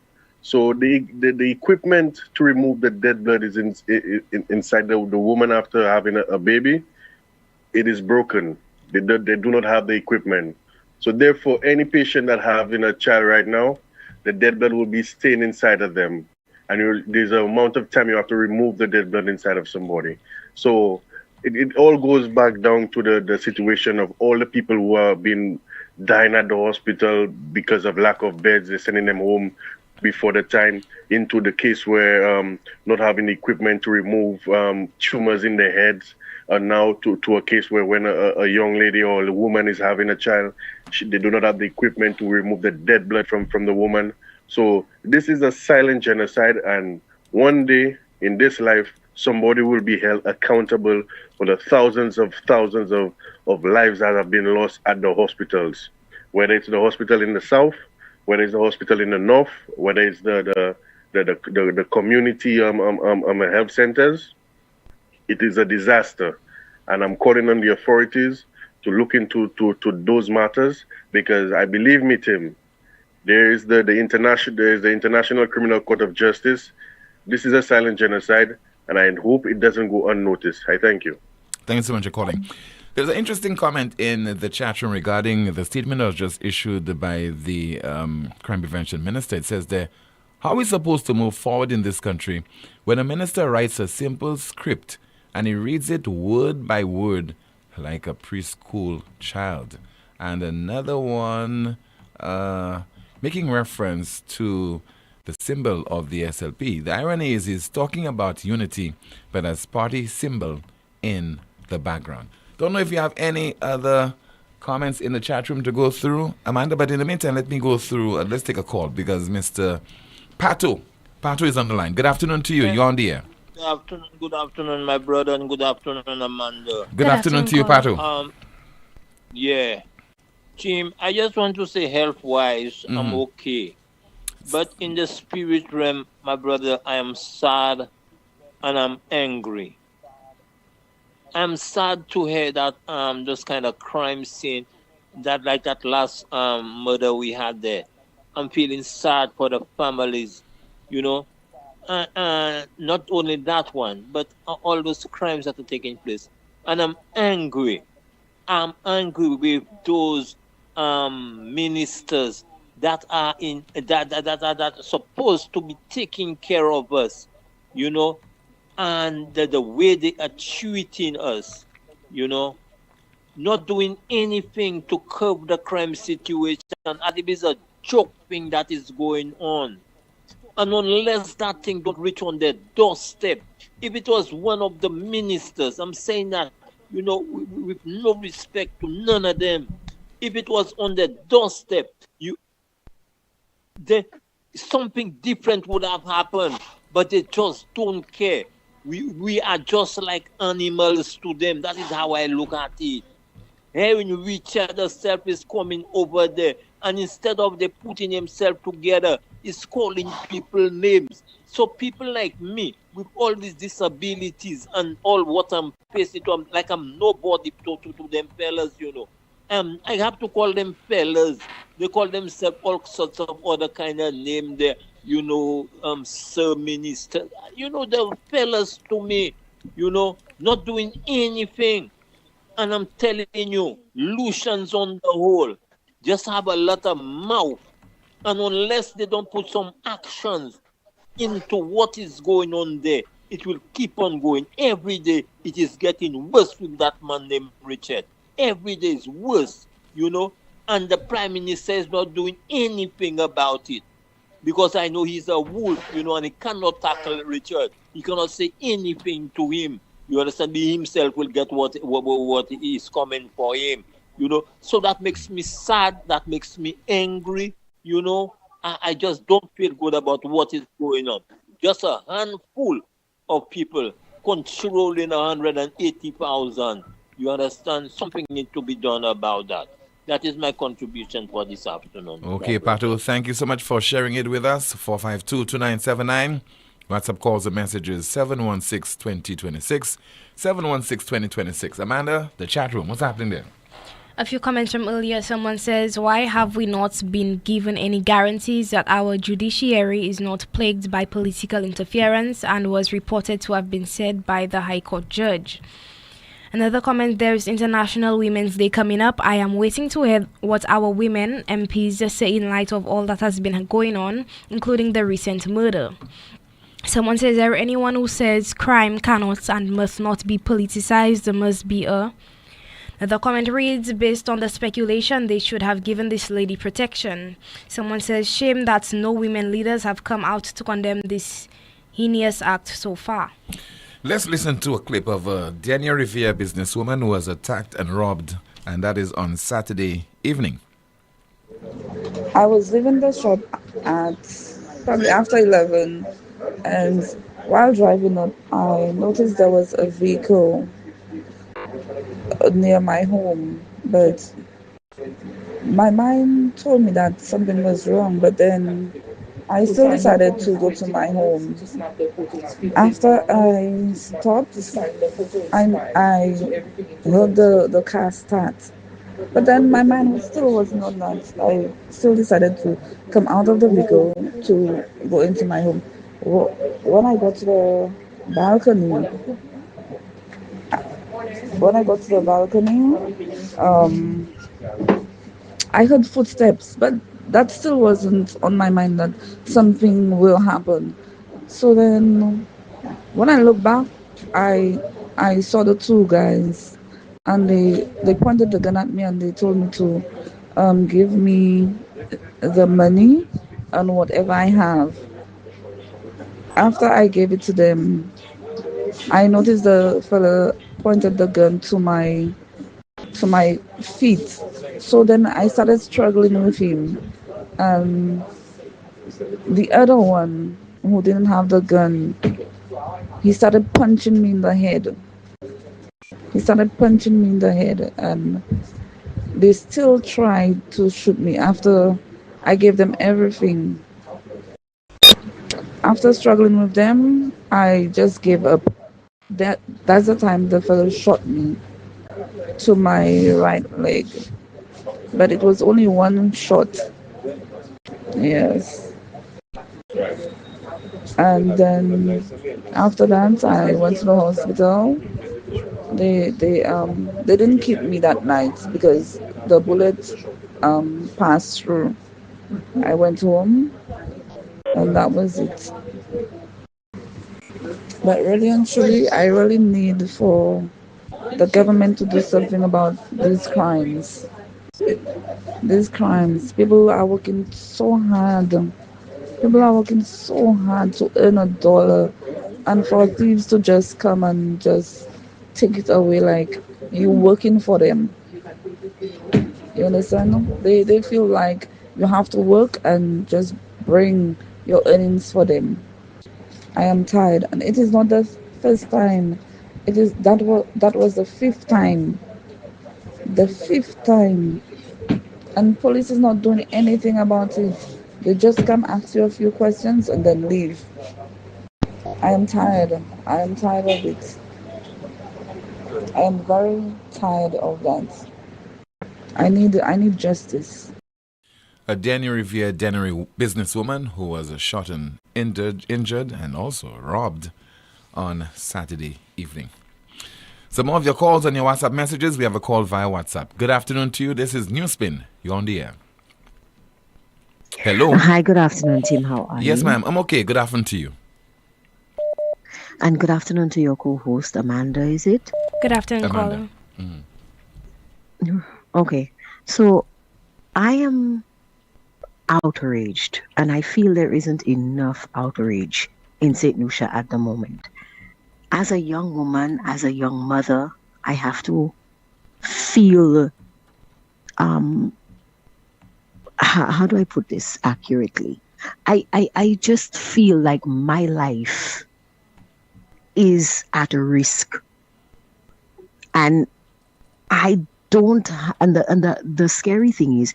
So the equipment to remove the dead blood is inside the woman after having a baby. It is broken. They do not have the equipment. So therefore, any patient that having a child right now, the dead blood will be staying inside of them. And there's an amount of time you have to remove the dead blood inside of somebody. So it all goes back down to the situation of all the people who are being dying at the hospital because of lack of beds. They're sending them home before the time, into the case where not having equipment to remove tumors in their heads, and now to a case where when a young lady or a woman is having a child, they do not have the equipment to remove the dead blood from the woman. So this is a silent genocide, and one day in this life, somebody will be held accountable for the thousands of lives that have been lost at the hospitals, whether it's the hospital in the south, whether it's the hospital in the north, whether it's the community health centers. It is a disaster, and I'm calling on the authorities to look into those matters, because I believe me, Tim, there is the International Criminal Court of Justice. This is a silent genocide, and I hope it doesn't go unnoticed. I thank you. Thank you so much for calling. There's an interesting comment in the chat room regarding the statement that was just issued by the crime prevention minister. It says there, how are we supposed to move forward in this country when a minister writes a simple script and he reads it word by word like a preschool child? And another one making reference to the symbol of the SLP. The irony is he's talking about unity, but as party symbol in the background. Don't know if you have any other comments in the chat room to go through, Amanda, but in the meantime, let me go through, let's take a call, because Mr. Pato is on the line. Good afternoon to you. You're on the air. Good afternoon, my brother, and good afternoon, Amanda. Good afternoon to you, Pato. Yeah. Tim, I just want to say health-wise, I'm okay. But in the spirit realm, my brother, I am sad and I'm angry. I'm sad to hear that those kind of crime scene, that like that last murder we had there. I'm feeling sad for the families, you know. Not only that one, but all those crimes that are taking place. And I'm angry. I'm angry with those ministers that are that are supposed to be taking care of us, you know, and the way they are treating us, you know, not doing anything to curb the crime situation. And it is a joke anything that is going on. And unless that thing don't reach on their doorstep, if it was one of the ministers, I'm saying that, with no respect to none of them, if it was on their doorstep, then something different would have happened, but they just don't care. We are just like animals to them. That is how I look at it. When Richard herself is coming over there, and instead of they putting himself together, is calling people names. So people like me, with all these disabilities and all what I'm facing, like I'm nobody to them fellas, I have to call them fellas. They call themselves all sorts of other kind of name there, sir minister. They're fellas to me, not doing anything. And I'm telling you, Lucians on the whole just have a lot of mouth. And unless they don't put some actions into what is going on there, it will keep on going. Every day it is getting worse with that man named Richard. Every day is worse, and the Prime Minister is not doing anything about it. Because I know he's a wolf, and he cannot tackle Richard. He cannot say anything to him. You understand? He himself will get what is coming for him. So that makes me sad. That makes me angry. I just don't feel good about what is going on. Just a handful of people controlling 180,000. You understand? Something needs to be done about that. That is my contribution for this afternoon. Okay, Pato, thank you so much for sharing it with us. 452-2979. WhatsApp calls and messages 716-2026, 716-2026. Amanda, the chat room, what's happening there? A few comments from earlier. Someone says, why have we not been given any guarantees that our judiciary is not plagued by political interference, and was reported to have been said by the High Court judge. Another comment, there is International Women's Day coming up. I am waiting to hear what our women MPs say in light of all that has been going on, including the recent murder. Someone says, there anyone who says crime cannot and must not be politicized? There must be a... The comment reads, based on the speculation, they should have given this lady protection. Someone says, shame that no women leaders have come out to condemn this heinous act so far. Let's listen to a clip of a Daniel Revere businesswoman who was attacked and robbed, and that is on Saturday evening. I was leaving the shop at probably after 11, and while driving up, I noticed there was a vehicle near my home, but my mind told me that something was wrong, but then I still decided to go to my home. After I stopped, I heard the car start, but then my mind still wasn't on that. I still decided to come out of the vehicle to go into my home. When I got to the balcony, I heard footsteps, but that still wasn't on my mind that something will happen. So then, when I look back, I saw the two guys, and they pointed the gun at me and they told me to give me the money and whatever I have. After I gave it to them, I noticed the fella pointed the gun to my feet. So then I started struggling with him. The other one who didn't have the gun, he started punching me in the head. And they still tried to shoot me after I gave them everything. After struggling with them, I just gave up. That's the time the fellow shot me to my right leg. But it was only one shot. Yes. And then after that, I went to the hospital. They didn't keep me that night because the bullet passed through. I went home, and that was it. But really and truly, I really need for the government to do something about these crimes. These crimes, people are working so hard. People are working so hard to earn a dollar, and for thieves to just come and just take it away like you working for them. You understand? They feel like you have to work and just bring your earnings for them. I am tired, and it is not the first time. That was the fifth time. The fifth time, and police is not doing anything about it. They just come ask you a few questions and then leave. I am tired. I am tired of it. I am very tired of that. I need justice. A Denny Revere Dennery businesswoman who was shot and injured and also robbed on Saturday evening. Some more of your calls and your WhatsApp messages. We have a call via WhatsApp. Good afternoon to you. This is NewsSpin. You're on the air. Hello. Hi, good afternoon, Tim. How are you? Yes, ma'am. I'm okay. Good afternoon to you. And good afternoon to your co-host, Amanda, is it? Good afternoon, Amanda. caller. Okay. So I am outraged, and I feel there isn't enough outrage in St. Lucia at the moment. As a young woman, as a young mother, I have to feel, how do I put this accurately? I just feel like my life is at risk. And I don't, and the scary thing is,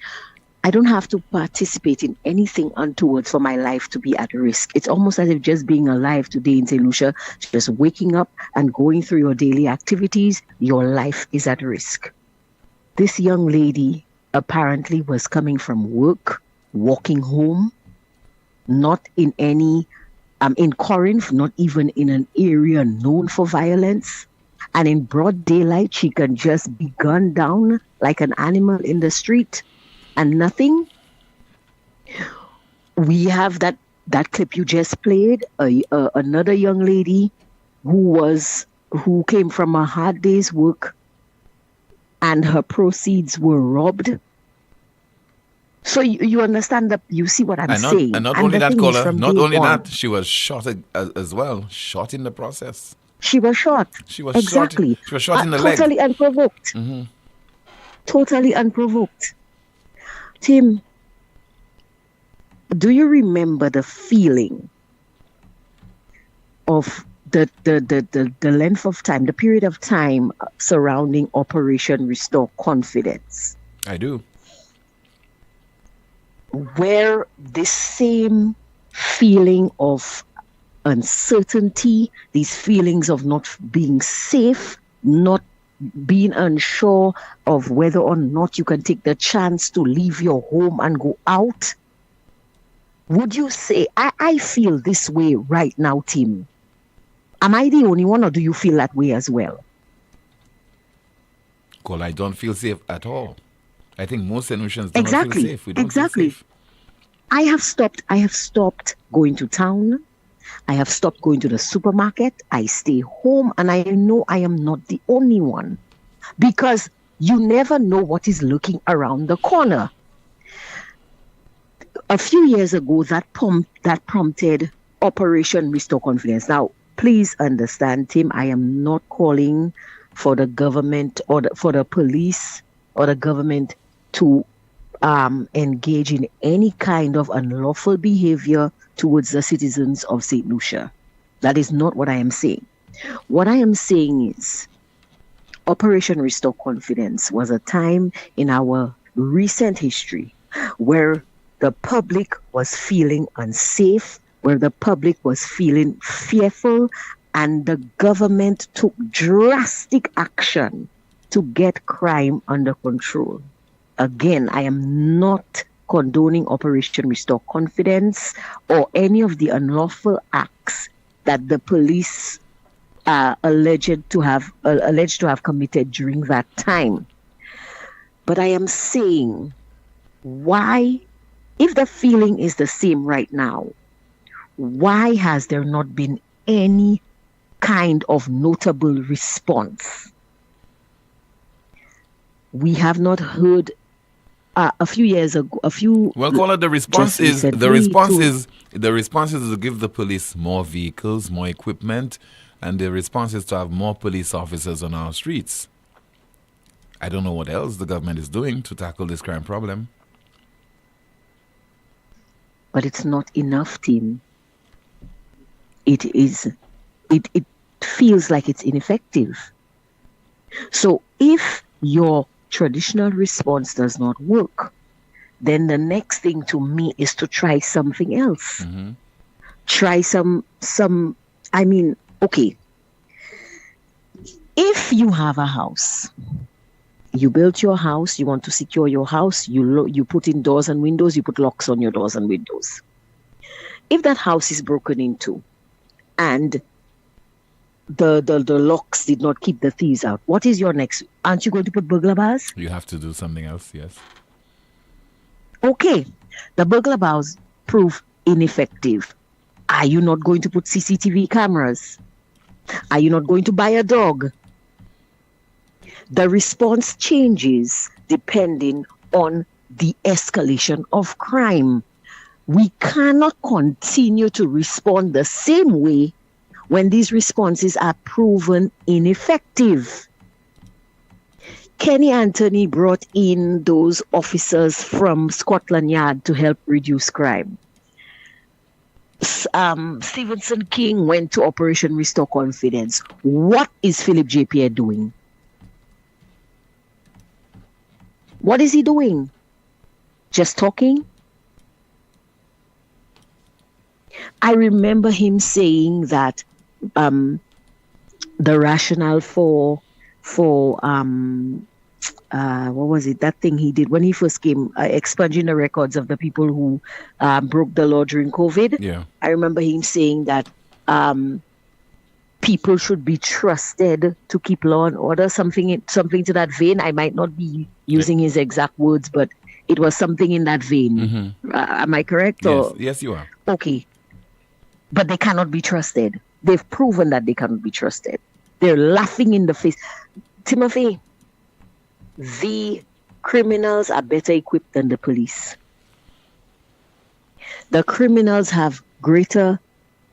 I don't have to participate in anything untoward for my life to be at risk. It's almost as if just being alive today in St. Lucia, just waking up and going through your daily activities, your life is at risk. This young lady apparently was coming from work, walking home, not in any, in Corinth, not even in an area known for violence. And in broad daylight, she can just be gunned down like an animal in the street. And nothing. We have that clip you just played. Another young lady who came from a hard day's work, and her proceeds were robbed. So you understand that, you see what I'm saying. And not only that, caller. Not only that, she was shot as well. Shot in the process. She was shot. She was exactly. Shot. She was shot in the leg. Totally unprovoked. Mm-hmm. Totally unprovoked. Tim, do you remember the feeling of the length of time, the period of time surrounding Operation Restore Confidence? I do. Where this same feeling of uncertainty, these feelings of not being safe, not being unsure of whether or not you can take the chance to leave your home and go out. Would you say, I feel this way right now, Tim? Am I the only one, or do you feel that way as well? Well, I don't feel safe at all. I think most Saint-Lucians don't feel safe. We don't feel safe. I have stopped going to town. I have stopped going to the supermarket. I stay home, and I know I am not the only one, because you never know what is lurking around the corner. A few years ago, that prompted Operation Restore Confidence. Now, please understand, Tim, I am not calling for the government or for the police or the government to engage in any kind of unlawful behavior towards the citizens of St. Lucia. That is not what I am saying. What I am saying is Operation Restore Confidence was a time in our recent history where the public was feeling unsafe, where the public was feeling fearful, and the government took drastic action to get crime under control. Again, I am not condoning Operation Restore Confidence or any of the unlawful acts that the police are alleged to have committed during that time. But I am saying, why, if the feeling is the same right now, why has there not been any kind of notable response? We have not heard a few years ago, Well, caller, the response is to give the police more vehicles, more equipment, and the response is to have more police officers on our streets. I don't know what else the government is doing to tackle this crime problem. But it's not enough, Tim. It feels like it's ineffective. So if your traditional response does not work, then the next thing to me is to try something else. Mm-hmm. Try okay. If you have a house, you built your house, you want to secure your house, you put in doors and windows, you put locks on your doors and windows. If that house is broken into and the locks did not keep the thieves out, what is your next? Aren't you going to put burglar bars? You have to do something else, yes. Okay, the burglar bars prove ineffective. Are you not going to put CCTV cameras? Are you not going to buy a dog? The response changes depending on the escalation of crime. We cannot continue to respond the same way when these responses are proven ineffective. Kenny Anthony brought in those officers from Scotland Yard to help reduce crime. Stevenson King went to Operation Restore Confidence. What is Philip J. Pierre doing? What is he doing? Just talking? I remember him saying that the rationale for what was it? That thing he did when he first came, expunging the records of the people who broke the law during COVID. Yeah. I remember him saying that people should be trusted to keep law and order, something to that vein. I might not be using his exact words, but it was something in that vein. Mm-hmm. Am I correct? Yes. Yes, you are. Okay. But they cannot be trusted. They've proven that they cannot be trusted. They're laughing in the face. Timothy, the criminals are better equipped than the police. The criminals have greater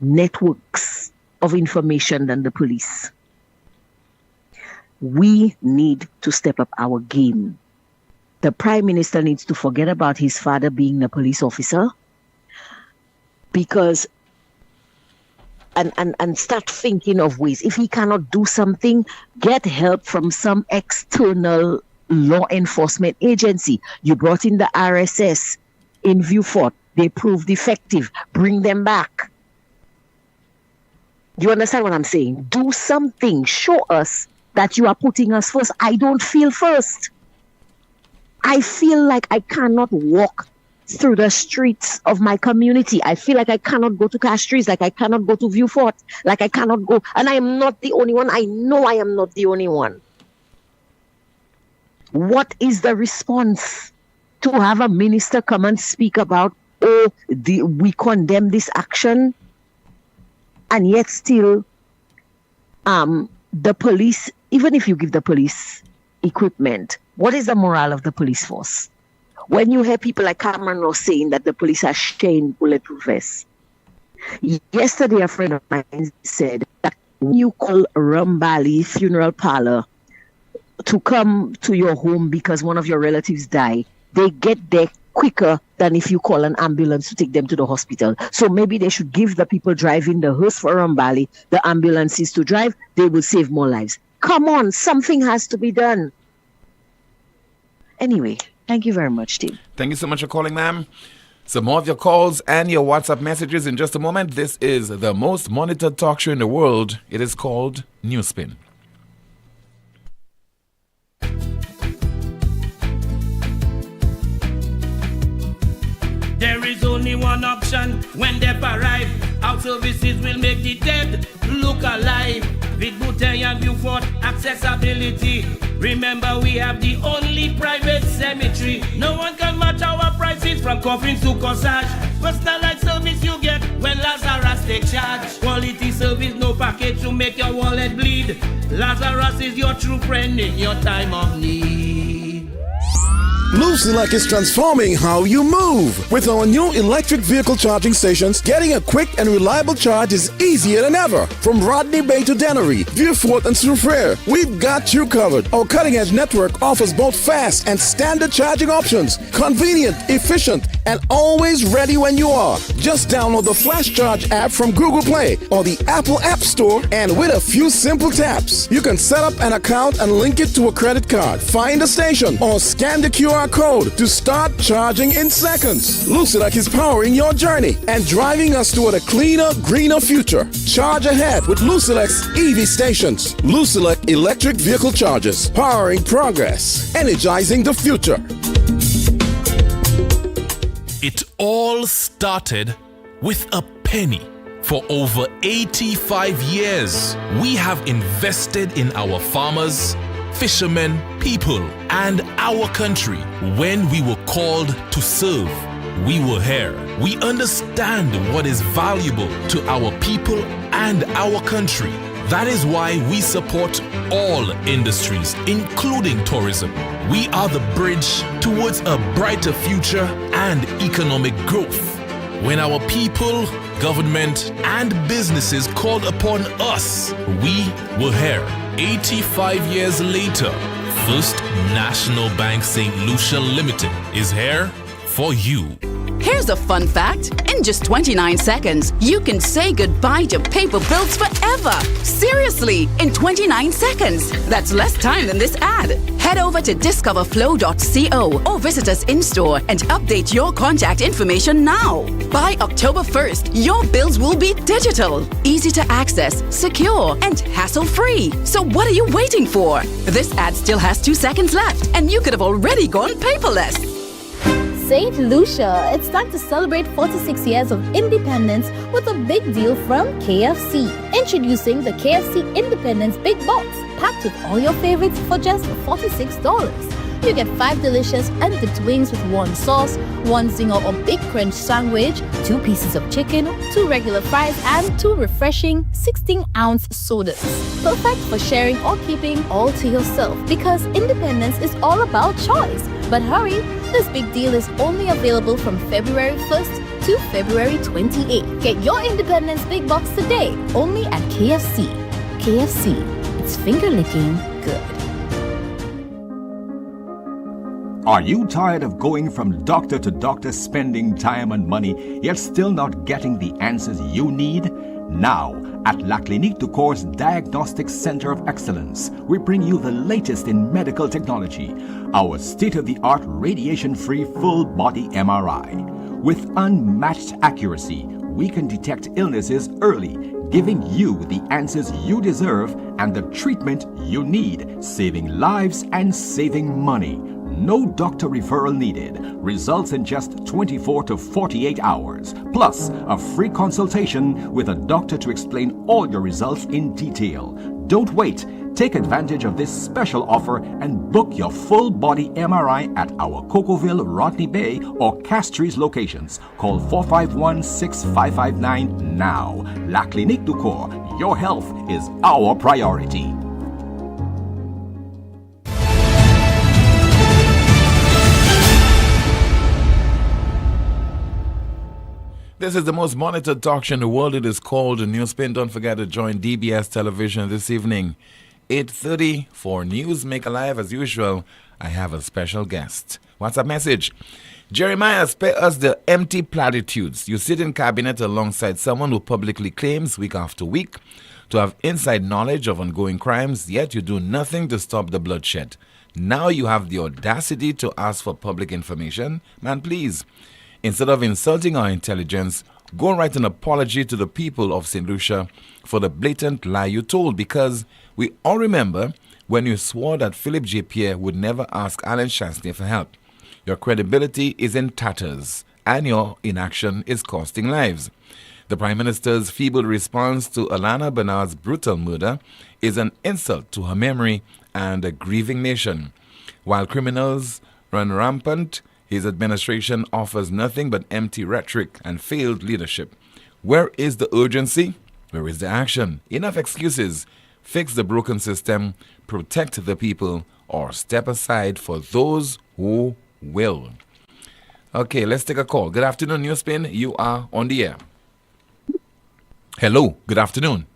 networks of information than the police. We need to step up our game. The Prime Minister needs to forget about his father being a police officer, because and start thinking of ways. If he cannot do something, get help from some external law enforcement agency. You brought in the RSS in Viewfort. They proved effective. Bring them back. Do you understand what I'm saying? Do something. Show us that you are putting us first. I don't feel first. I feel like I cannot walk through the streets of my community. I feel like I cannot go to Castries, like I cannot go to Viewfort, like I cannot go. And I am not the only one. I know I am not the only one. What is the response to have a minister come and speak about, we condemn this action, and yet still the police, even if you give the police equipment, what is the morale of the police force? When you hear people like Cameron Ross saying that the police are sharing bulletproof vests. Yesterday, a friend of mine said that when you call Rumbali Funeral Parlor to come to your home because one of your relatives died, they get there quicker than if you call an ambulance to take them to the hospital. So maybe they should give the people driving the hearse for Rumbali the ambulances to drive. They will save more lives. Come on, something has to be done. Anyway, thank you very much, Steve. Thank you so much for calling, ma'am. Some more of your calls and your WhatsApp messages in just a moment. This is the most monitored talk show in the world. It is called NewsSpin. There is only one option when they arrive. Our services will make the dead look alive. With Bouteille and Viewfort accessibility. Remember, we have the only private cemetery. No one can match our prices from coffins to corsage. Personalized service you get when Lazarus take charge. Quality service, no package to make your wallet bleed. Lazarus is your true friend in your time of need. Lucelec is transforming how you move. With our new electric vehicle charging stations, getting a quick and reliable charge is easier than ever. From Rodney Bay to Dennery, Vieux-Fort and Soufriere, we've got you covered. Our cutting-edge network offers both fast and standard charging options. Convenient, efficient, and always ready when you are. Just download the Flash Charge app from Google Play or the Apple App Store, and with a few simple taps, you can set up an account and link it to a credit card. Find a station or scan the QR code to start charging in seconds. Lucelec is powering your journey and driving us toward a cleaner, greener future. Charge ahead with Lucelec's EV stations. Lucelec electric vehicle chargers, powering progress, energizing the future. It all started with a penny. For over 85 years, we have invested in our farmers, fishermen, people, and our country. When we were called to serve, we were here. We understand what is valuable to our people and our country. That is why we support all industries, including tourism. We are the bridge towards a brighter future and economic growth. When our people, government, and businesses called upon us, we were here. 85 years later, First National Bank St. Lucia Limited is here for you. Here's a fun fact. In just 29 seconds, you can say goodbye to paper bills forever. Seriously, in 29 seconds. That's less time than this ad. Head over to discoverflow.co or visit us in-store and update your contact information now. By October 1st, your bills will be digital, easy to access, secure, and hassle-free. So what are you waiting for? This ad still has 2 seconds left, and you could have already gone paperless. St. Lucia, it's time to celebrate 46 years of independence with a big deal from KFC. Introducing the KFC Independence Big Box, packed with all your favorites for just $46. You get 5 delicious undipped wings with 1 sauce, 1 zinger or big crunch sandwich, 2 pieces of chicken, 2 regular fries, and 2 refreshing 16-ounce sodas. Perfect for sharing or keeping all to yourself, because independence is all about choice. But hurry, this big deal is only available from February 1st to February 28th. Get your Independence Big Box today, only at KFC. KFC, it's finger-licking good. Are you tired of going from doctor to doctor, spending time and money, yet still not getting the answers you need? Now, at La Clinique du Corps Diagnostic Center of Excellence, we bring you the latest in medical technology, our state-of-the-art radiation-free full-body MRI. With unmatched accuracy, we can detect illnesses early, giving you the answers you deserve and the treatment you need, saving lives and saving money. No doctor referral needed. Results in just 24 to 48 hours. Plus, a free consultation with a doctor to explain all your results in detail. Don't wait. Take advantage of this special offer and book your full body MRI at our Cocoville, Rodney Bay, or Castries locations. Call 451-6559 now. La Clinique du Corps. Your health is our priority. This is the most monitored talk show in the world. It is called NewsSpin. Don't forget to join DBS Television this evening, 8:30 for News Make Alive. As usual, I have a special guest. What's up message? Jeremiah, spare us the empty platitudes. You sit in cabinet alongside someone who publicly claims week after week to have inside knowledge of ongoing crimes, yet you do nothing to stop the bloodshed. Now you have the audacity to ask for public information. Man, please. Instead of insulting our intelligence, go and write an apology to the people of St. Lucia for the blatant lie you told, because we all remember when you swore that Philip J. Pierre would never ask Alan Chastanet for help. Your credibility is in tatters, and your inaction is costing lives. The Prime Minister's feeble response to Alana Bernard's brutal murder is an insult to her memory and a grieving nation. While criminals run rampant, his administration offers nothing but empty rhetoric and failed leadership. Where is the urgency? Where is the action? Enough excuses. Fix the broken system, protect the people, or step aside for those who will. Okay, let's take a call. Good afternoon, NewsSpin. You are on the air. Hello, good afternoon.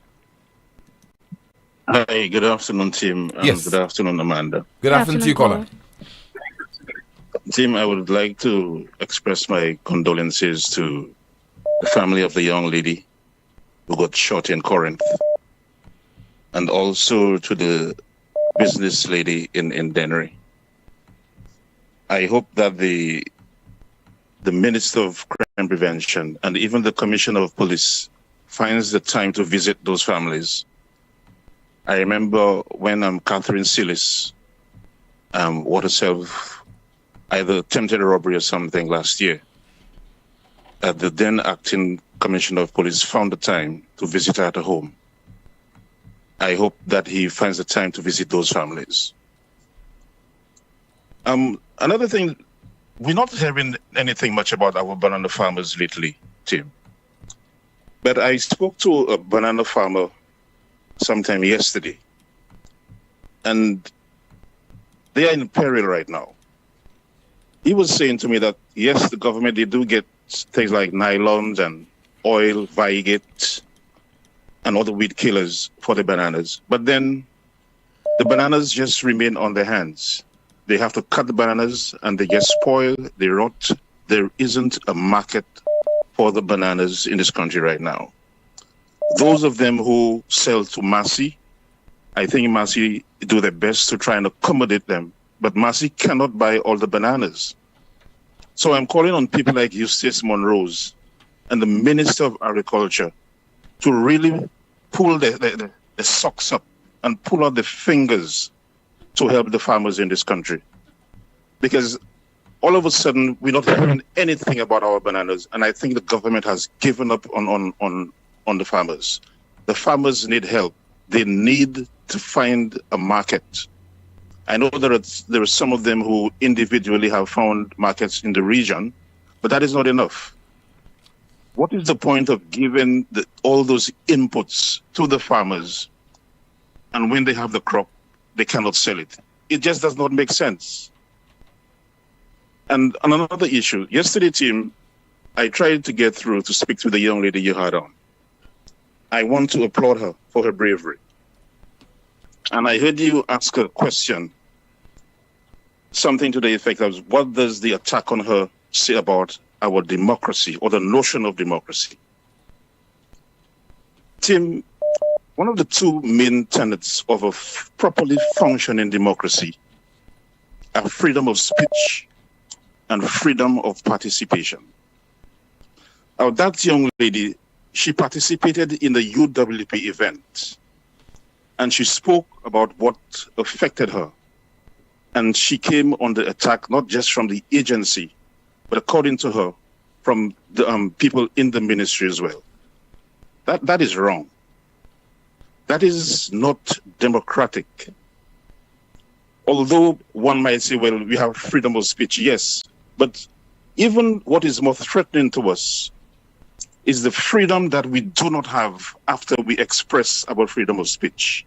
Hi, good afternoon, team. Yes. Good afternoon, Amanda. Good afternoon to you, caller. Team, I would like to express my condolences to the family of the young lady who got shot in Corinth, and also to the business lady in Dennery. I hope that the Minister of Crime Prevention and even the Commissioner of Police finds the time to visit those families. I remember when Catherine Silis was herself either attempted robbery or something last year. The then acting Commissioner of Police found the time to visit her at her home. I hope that he finds the time to visit those families. Another thing, we're not hearing anything much about our banana farmers lately, Tim. But I spoke to a banana farmer sometime yesterday, and they are in peril right now. He was saying to me that, yes, the government, they do get things like nylons and oil, Vigate, and other weed killers for the bananas. But then the bananas just remain on their hands. They have to cut the bananas and they get spoiled, they rot. There isn't a market for the bananas in this country right now. Those of them who sell to Massey, I think Massey do their best to try and accommodate them, but Massey cannot buy all the bananas. So I'm calling on people like Eustace Monrose and the Minister of Agriculture to really pull the socks up and pull out the fingers to help the farmers in this country. Because all of a sudden, we're not hearing anything about our bananas, and I think the government has given up on the farmers. The farmers need help. They need to find a market. I know there are some of them who individually have found markets in the region, but that is not enough. What is the point of giving all those inputs to the farmers, and when they have the crop, they cannot sell it? It just does not make sense. And another issue, yesterday, team, I tried to get through to speak to the young lady you had on. I want to applaud her for her bravery. And I heard you ask a question, something to the effect of, what does the attack on her say about our democracy or the notion of democracy? Tim, one of the two main tenets of a properly functioning democracy are freedom of speech and freedom of participation. Now, that young lady, she participated in the UWP event, and she spoke about what affected her. And she came on the attack, not just from the agency, but according to her, from the people in the ministry as well. That is wrong. That is not democratic. Although one might say, well, we have freedom of speech, yes, but even what is more threatening to us is the freedom that we do not have after we express our freedom of speech.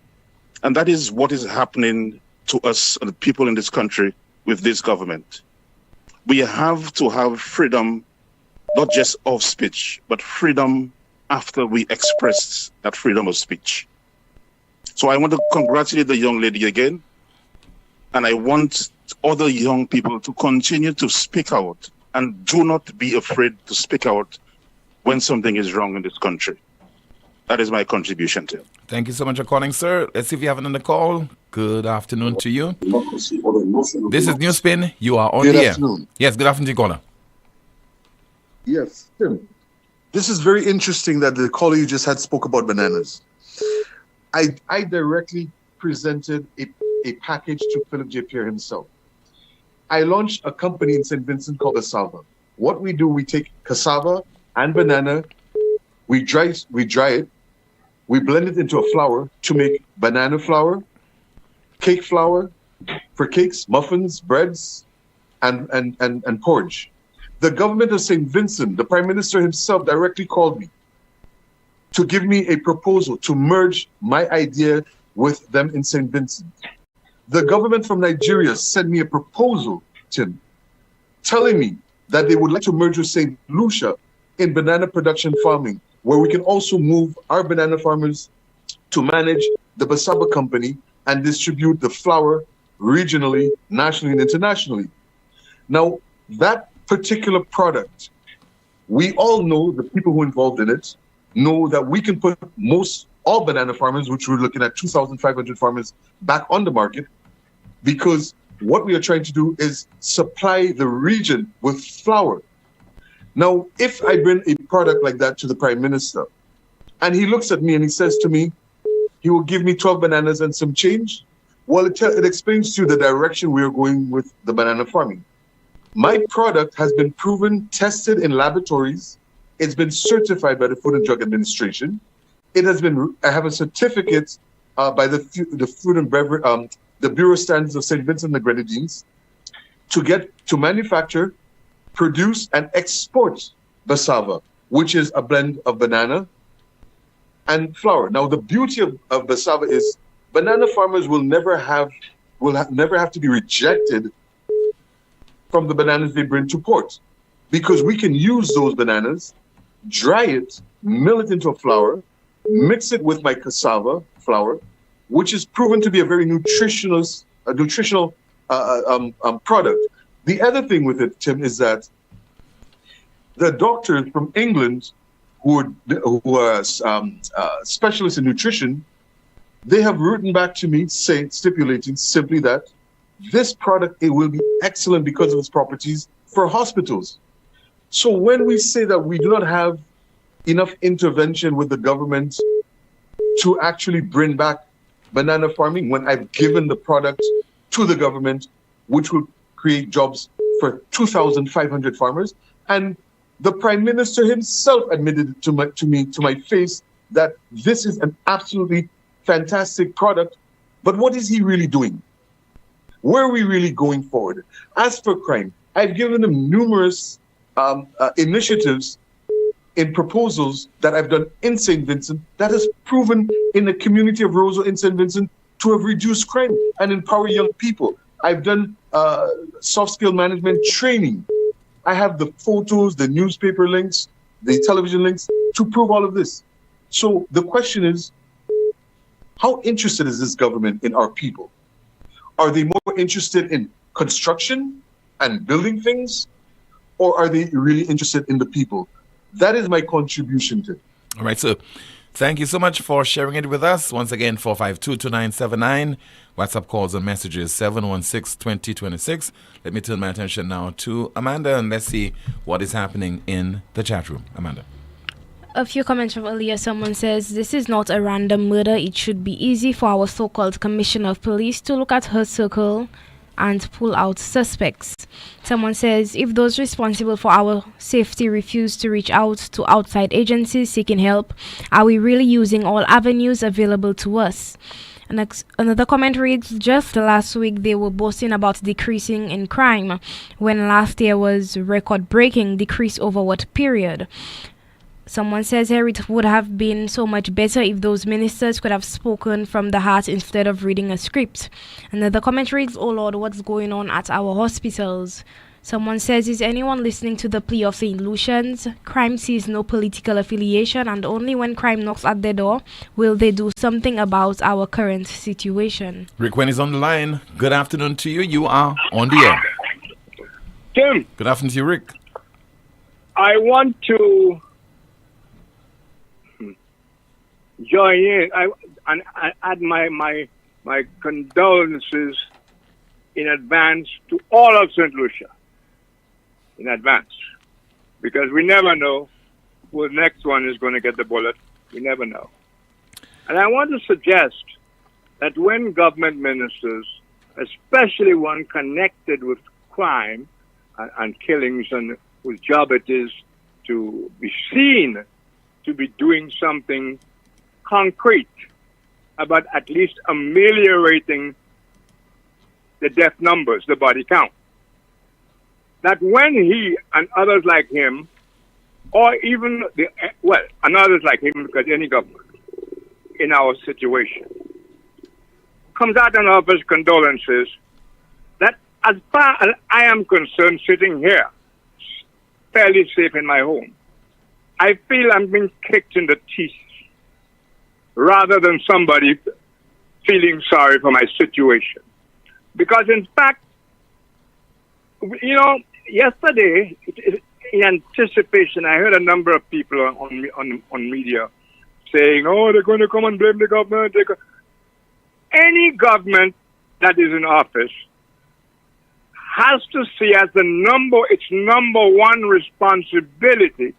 And that is what is happening to us and the people in this country with this government. We have to have freedom, not just of speech, but freedom after we express that freedom of speech. So I want to congratulate the young lady again, and I want other young people to continue to speak out and do not be afraid to speak out when something is wrong in this country. That is my contribution to it. Thank you so much for calling, sir. Let's see if you have another call. Good afternoon to you. This is NewsSpin. You are on the air. Yes, good afternoon to you, caller. Yes, Tim. This is very interesting that the caller you just had spoke about bananas. I directly presented a package to Philip J. Pierre himself. I launched a company in St. Vincent called Cassava. What we do, we take cassava and banana, we dry it, we blend it into a flour to make banana flour, cake flour for cakes, muffins, breads, and porridge. The government of St. Vincent, the Prime Minister himself directly called me to give me a proposal to merge my idea with them in St. Vincent. The government from Nigeria sent me a proposal, Tim, telling me that they would like to merge with St. Lucia in banana production farming, where we can also move our banana farmers to manage the Basaba company and distribute the flour regionally, nationally, and internationally. Now, that particular product, we all know, the people who are involved in it, know that we can put all banana farmers, which we're looking at 2,500 farmers, back on the market, because what we are trying to do is supply the region with flour. Now, if I bring a product like that to the Prime Minister, and he looks at me and he says to me, he will give me 12 bananas and some change, well, it explains to you the direction we are going with the banana farming. My product has been proven, tested in laboratories. It's been certified by the Food and Drug Administration. I have a certificate by the Food and Beverage, the Bureau Standards of St. Vincent and the Grenadines, to manufacture, produce, and export Basava, which is a blend of banana and flour. Now, the beauty of Basava is banana farmers will never have to be rejected from the bananas they bring to port, because we can use those bananas, dry it, mill it into a flour, mix it with my cassava flour, which is proven to be a very nutritional product. The other thing with it, Tim, is that the doctors from England who are specialists in nutrition, they have written back to me stipulating simply that this product, it will be excellent because of its properties for hospitals. So when we say that we do not have enough intervention with the government to actually bring back banana farming, when I've given the product to the government, which will create jobs for 2,500 farmers, and the Prime Minister himself admitted to my face that this is an absolutely fantastic product, but what is he really doing? Where are we really going forward? As for crime, I've given him numerous initiatives in proposals that I've done in St. Vincent that has proven in the community of Roseau in St. Vincent to have reduced crime and empower young people. I've done soft skill management training. I have the photos, the newspaper links, the television links to prove all of this. So the question is, how interested is this government in our people? Are they more interested in construction and building things, or are they really interested in the people? That is my contribution to it. All right, so thank you so much for sharing it with us. Once again, 452-2979. WhatsApp calls and messages 716-2026. Let me turn my attention now to Amanda, and let's see what is happening in the chat room. Amanda. A few comments from earlier. Someone says, this is not a random murder. It should be easy for our so-called commissioner of police to look at her circle and pull out suspects. Someone says, if those responsible for our safety refuse to reach out to outside agencies seeking help, are we really using all avenues available to us? Another comment reads, just last week they were boasting about decreasing in crime, when last year was record-breaking. Decrease over what period? Someone says here, it would have been so much better if those ministers could have spoken from the heart instead of reading a script. Another comment reads, oh Lord, what's going on at our hospitals? Someone says, is anyone listening to the plea of St. Lucians? Crime sees no political affiliation, and only when crime knocks at their door will they do something about our current situation. Rick Wen is on the line. Good afternoon to you. You are on the air. Tim. Good afternoon to you, Rick. I want to join in and add my condolences in advance to all of St. Lucia. In advance. Because we never know who the next one is going to get the bullet. We never know. And I want to suggest that when government ministers, especially one connected with crime and killings, and whose job it is to be seen to be doing something concrete about at least ameliorating the death numbers, the body count. That when he and others like him, or even and others like him, because any government in our situation comes out and offers condolences, that As far as I am concerned, sitting here, fairly safe in my home, I feel I'm being kicked in the teeth rather than somebody feeling sorry for my situation. Because in fact, you know, yesterday, in anticipation, I heard a number of people on media saying, oh, they're going to come and blame the government. Any government that is in office has to see as its number one responsibility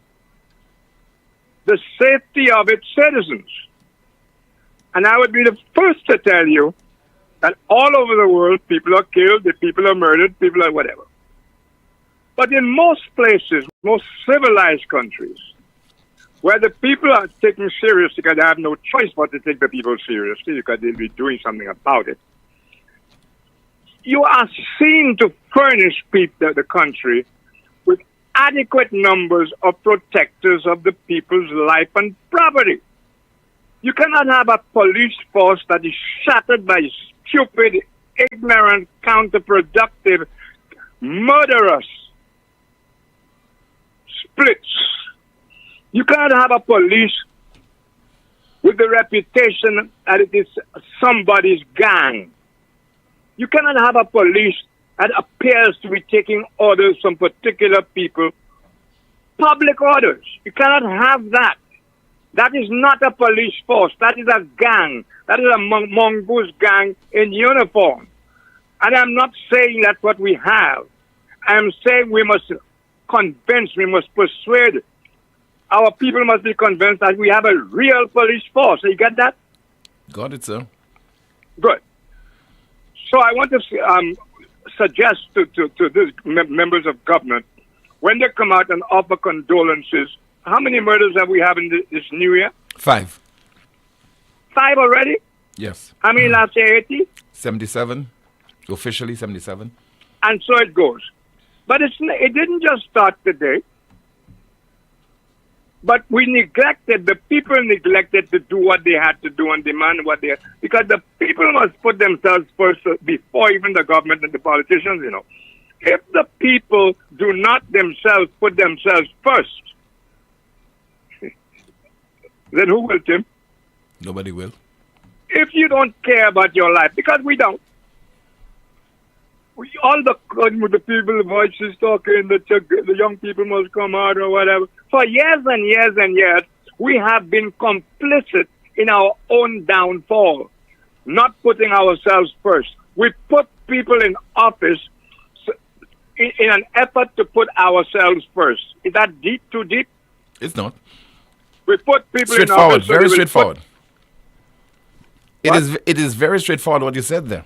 the safety of its citizens. And I would be the first to tell you that all over the world, people are killed, people are murdered, people are whatever. But in most places, most civilized countries, where the people are taken seriously because they have no choice but to take the people seriously because they'll be doing something about it, you are seen to furnish people, the country, with adequate numbers of protectors of the people's life and property. You cannot have a police force that is shattered by stupid, ignorant, counterproductive, murderous splits. You cannot have a police with the reputation that it is somebody's gang. You cannot have a police that appears to be taking orders from particular people, public orders. You cannot have that. That is not a police force. That is a gang. That is a mongoose gang in uniform. And I'm not saying that's what we have. I'm saying we must convince, we must persuade. Our people must be convinced that we have a real police force. You get that? Got it, sir. Good. So I want to suggest to these members of government, when they come out and offer condolences, how many murders have we had in this new year? 5. 5 already? Yes. How many last year? 80? 77. Officially 77. And so it goes. But it didn't just start today. But the people neglected to do what they had to do and demand what they had. Because the people must put themselves first before even the government and the politicians, you know. If the people do not themselves put themselves first, then who will, Tim? Nobody will. If you don't care about your life, because we don't. All the people, voices talking, the young people must come out or whatever. For years and years and years, we have been complicit in our own downfall, not putting ourselves first. We put people in office in an effort to put ourselves first. Is that deep, too deep? It's not. We put people in straightforward, office. very straightforward. It is very straightforward what you said there.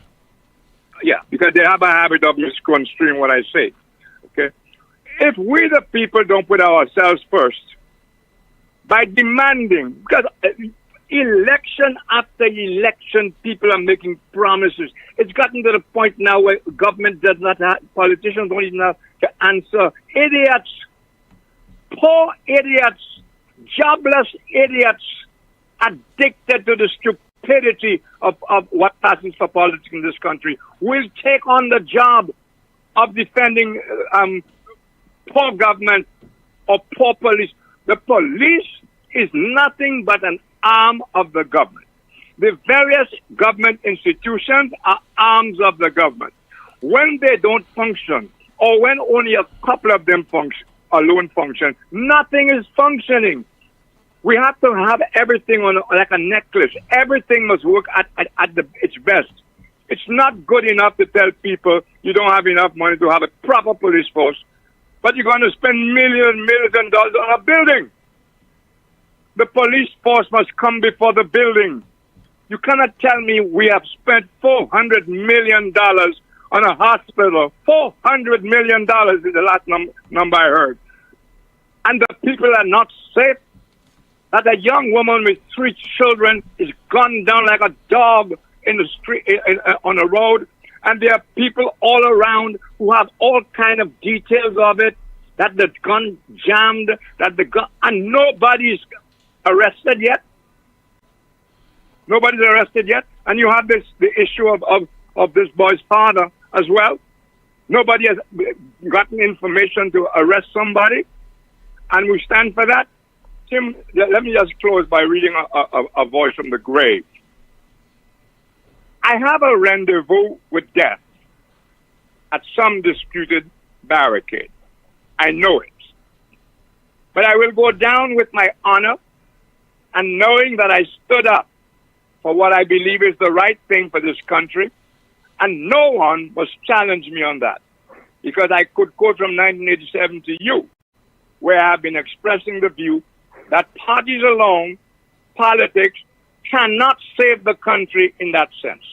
Yeah, because they have a habit of misconstruing what I say. Okay? If we the people don't put ourselves first, by demanding, because election after election, people are making promises. It's gotten to the point now where government does not have, politicians don't even have to answer. Idiots, poor idiots, jobless idiots, addicted to the stupidity of what passes for politics in this country, will take on the job of defending poor government or poor police. The police is nothing but an arm of the government. The various government institutions are arms of the government. When they don't function, or when only a couple of them alone function, nothing is functioning. We have to have everything on like a necklace. Everything must work at its best. It's not good enough to tell people you don't have enough money to have a proper police force, but you're going to spend millions of dollars on a building. The police force must come before the building. You cannot tell me we have spent $400 million on a hospital. $400 million is the last number I heard. And the people are not safe. That a young woman with 3 children is gunned down like a dog in the street, on the road, and there are people all around who have all kind of details of it, that the gun jammed, and nobody's arrested yet. Nobody's arrested yet, and you have the issue of this boy's father as well. Nobody has gotten information to arrest somebody, and we stand for that. Tim, let me just close by reading a voice from the grave. I have a rendezvous with death at some disputed barricade. I know it. But I will go down with my honor and knowing that I stood up for what I believe is the right thing for this country, and no one must challenge me on that. Because I could quote from 1987 to you, where I've been expressing the view that parties alone, politics, cannot save the country in that sense.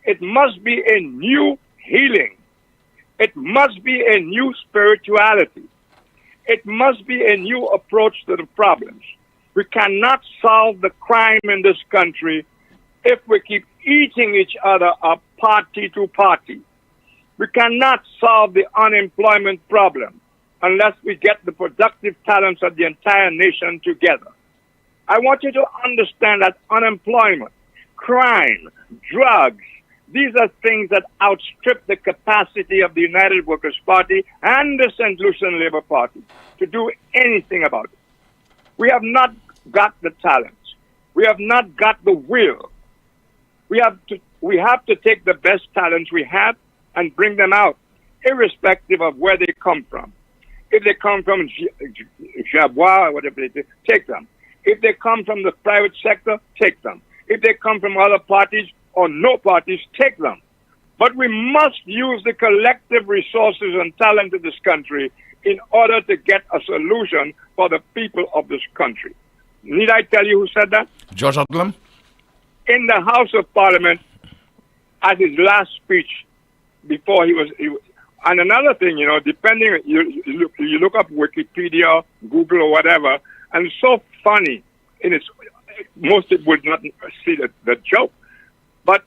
It must be a new healing. It must be a new spirituality. It must be a new approach to the problems. We cannot solve the crime in this country if we keep eating each other up party to party. We cannot solve the unemployment problem unless we get the productive talents of the entire nation together. I want you to understand that unemployment, crime, drugs, these are things that outstrip the capacity of the United Workers' Party and the St. Lucian Labour Party to do anything about it. We have not got the talent. We have not got the will. We have to take the best talents we have and bring them out, irrespective of where they come from. If they come from Jabois or whatever it is, take them. If they come from the private sector, take them. If they come from other parties or no parties, take them. But we must use the collective resources and talent of this country in order to get a solution for the people of this country. Need I tell you who said that? George Odlum? In the House of Parliament, at his last speech, before he was and another thing, depending, you look up Wikipedia, Google, or whatever, and it's so funny. Most people would not see the joke. But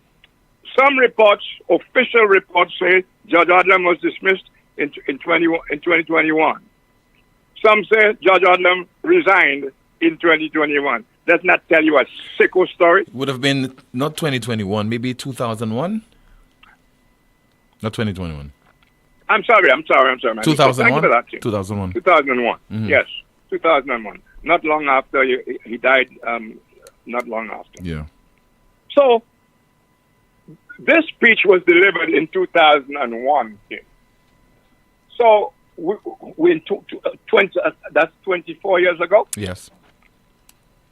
some reports, official reports, say Judge Odlum was dismissed in 2021. Some say Judge Odlum resigned in 2021. Doesn't that tell you a sicko story? Would have been not 2021, maybe 2001? Not 2021. I'm sorry. 2001? Thank you for that, Tim. 2001. 2001. Mm-hmm. Yes, 2001. Not long after he died. Not long after. Yeah. So this speech was delivered in 2001. Tim. So we that's 24 years ago. Yes.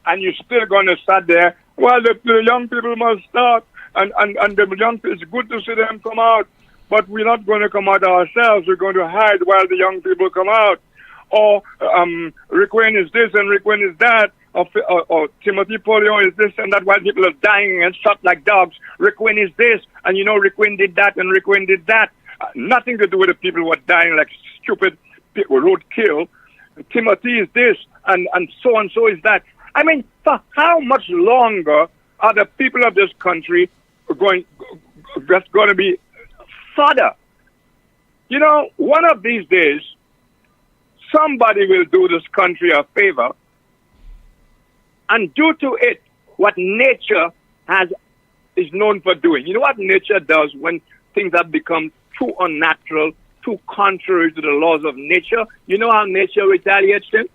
And you're still going to start there. Well, the young people must start, and the young people, it's good to see them come out, but we're not going to come out ourselves. We're going to hide while the young people come out. Or Rick Wayne is this and Rick Wayne is that. Or Timothy Poleon is this and that while people are dying and shot like dogs. Rick Wayne is this, and Rick Wayne did that and Rick Wayne did that. Nothing to do with the people who are dying like stupid roadkill. Timothy is this and so is that. I mean, for how much longer are the people of this country going to be fodder? One of these days, somebody will do this country a favor and do to it what nature is known for doing. You know what nature does when things have become too unnatural, too contrary to the laws of nature? You know how nature retaliates then?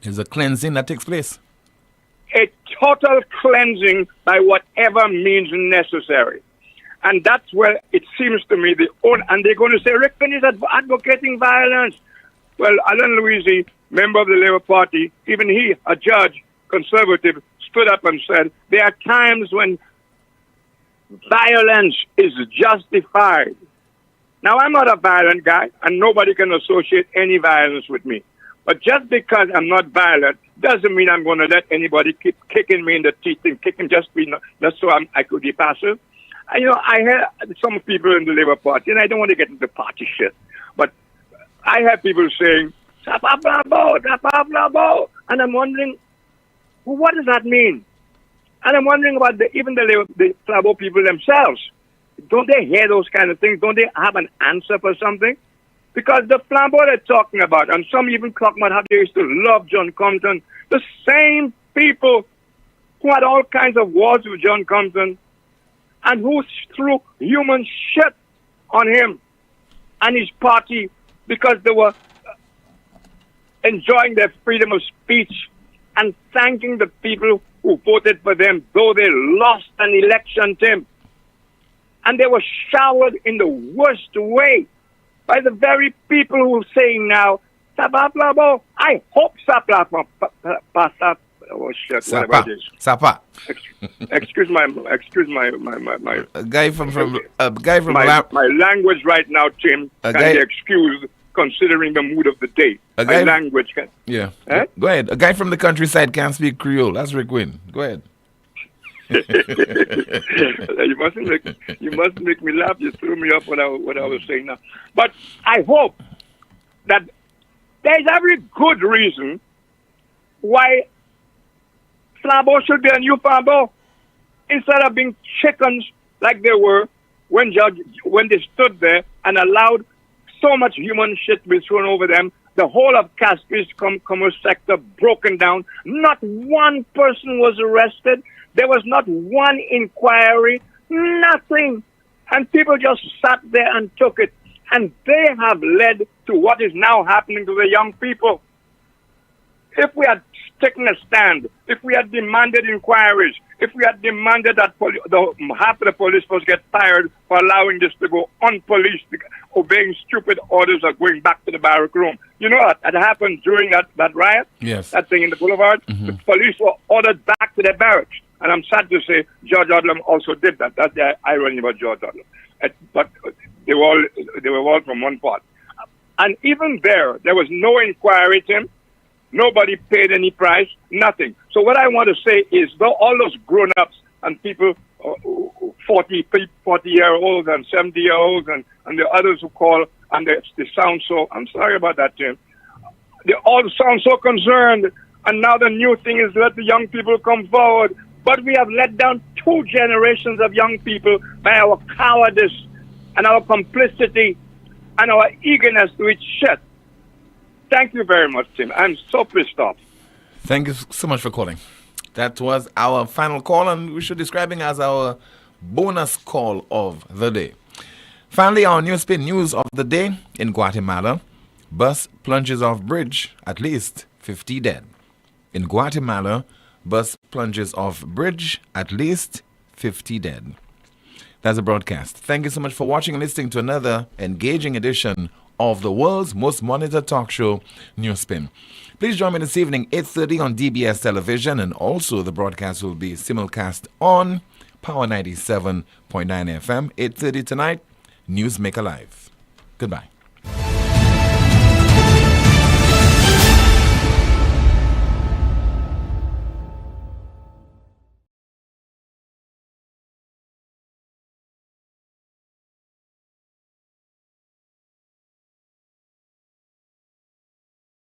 There's a cleansing that takes place. A total cleansing by whatever means necessary. And that's where it seems to me and they're going to say, Rick Finn is advocating violence. Well, Alan Louisi, member of the Labour Party, even he, a judge, conservative, stood up and said, there are times when violence is justified. Now, I'm not a violent guy, and nobody can associate any violence with me. But just because I'm not violent doesn't mean I'm going to let anybody keep kicking me in the teeth and kicking just so I could be passive. I hear some people in the Labour Party, and I don't want to get into party shit, but I have people saying, and I'm wondering, well, what does that mean? And I'm wondering about even the Flabo people themselves. Don't they hear those kind of things? Don't they have an answer for something? Because the Flambeau they're talking about, and some even talking about how they used to love John Compton, the same people who had all kinds of wars with John Compton and who threw human shit on him. and his party because they were enjoying their freedom of speech and thanking the people who voted for them, though they lost an election, Tim. And they were showered in the worst way by the very people who are saying now, Sapaplabo, I hope Saplabo, oh shit, whatever it is. Sapa. Excuse my guy from my language right now, Tim, can be excused considering the mood of the day. My language can. Yeah. Eh? Go ahead. A guy from the countryside can't speak Creole. That's Rick Wynn. Go ahead. You mustn't make me laugh. You threw me off what I was saying now. But I hope that there's every good reason why Flabo should be a new Flabo instead of being chickens like they were when they stood there and allowed so much human shit to be thrown over them. The whole of Caspi's commerce sector broken down. Not one person was arrested. There was not one inquiry. Nothing. And people just sat there and took it. And they have led to what is now happening to the young people. If we had taken a stand, if we had demanded inquiries, if we had demanded that half of the police force get fired for allowing this to go unpoliced, obeying stupid orders or going back to the barrack room. You know what? That happened during that riot? Yes. That thing in the boulevard? Mm-hmm. The police were ordered back to their barracks. And I'm sad to say George Odlum also did that. That's the irony about George Odlum. But they were all from one part. And even there was no inquiry, Tim. Nobody paid any price, nothing. So what I want to say is, though all those grown-ups and people, 40-year-olds and 70-year-olds and the others who call, and they sound so, I'm sorry about that, Tim. They all sound so concerned. And now the new thing is let the young people come forward. But we have let down 2 generations of young people by our cowardice and our complicity and our eagerness to eat shit. Thank you very much, Tim. I'm so pissed off. Thank you so much for calling. That was our final call, and we should describe it as our bonus call of the day. Finally, our NewsSpin news of the day. In Guatemala, bus plunges off bridge, at least 50 dead. In Guatemala, bus plunges off bridge, at least 50 dead. That's a broadcast. Thank you so much for watching and listening to another engaging edition of the world's most monitored talk show, NewsSpin. Please join me this evening, 8:30 on DBS television, and also the broadcast will be simulcast on Power 97.9 FM, 8:30 tonight, Newsmaker Live. Goodbye.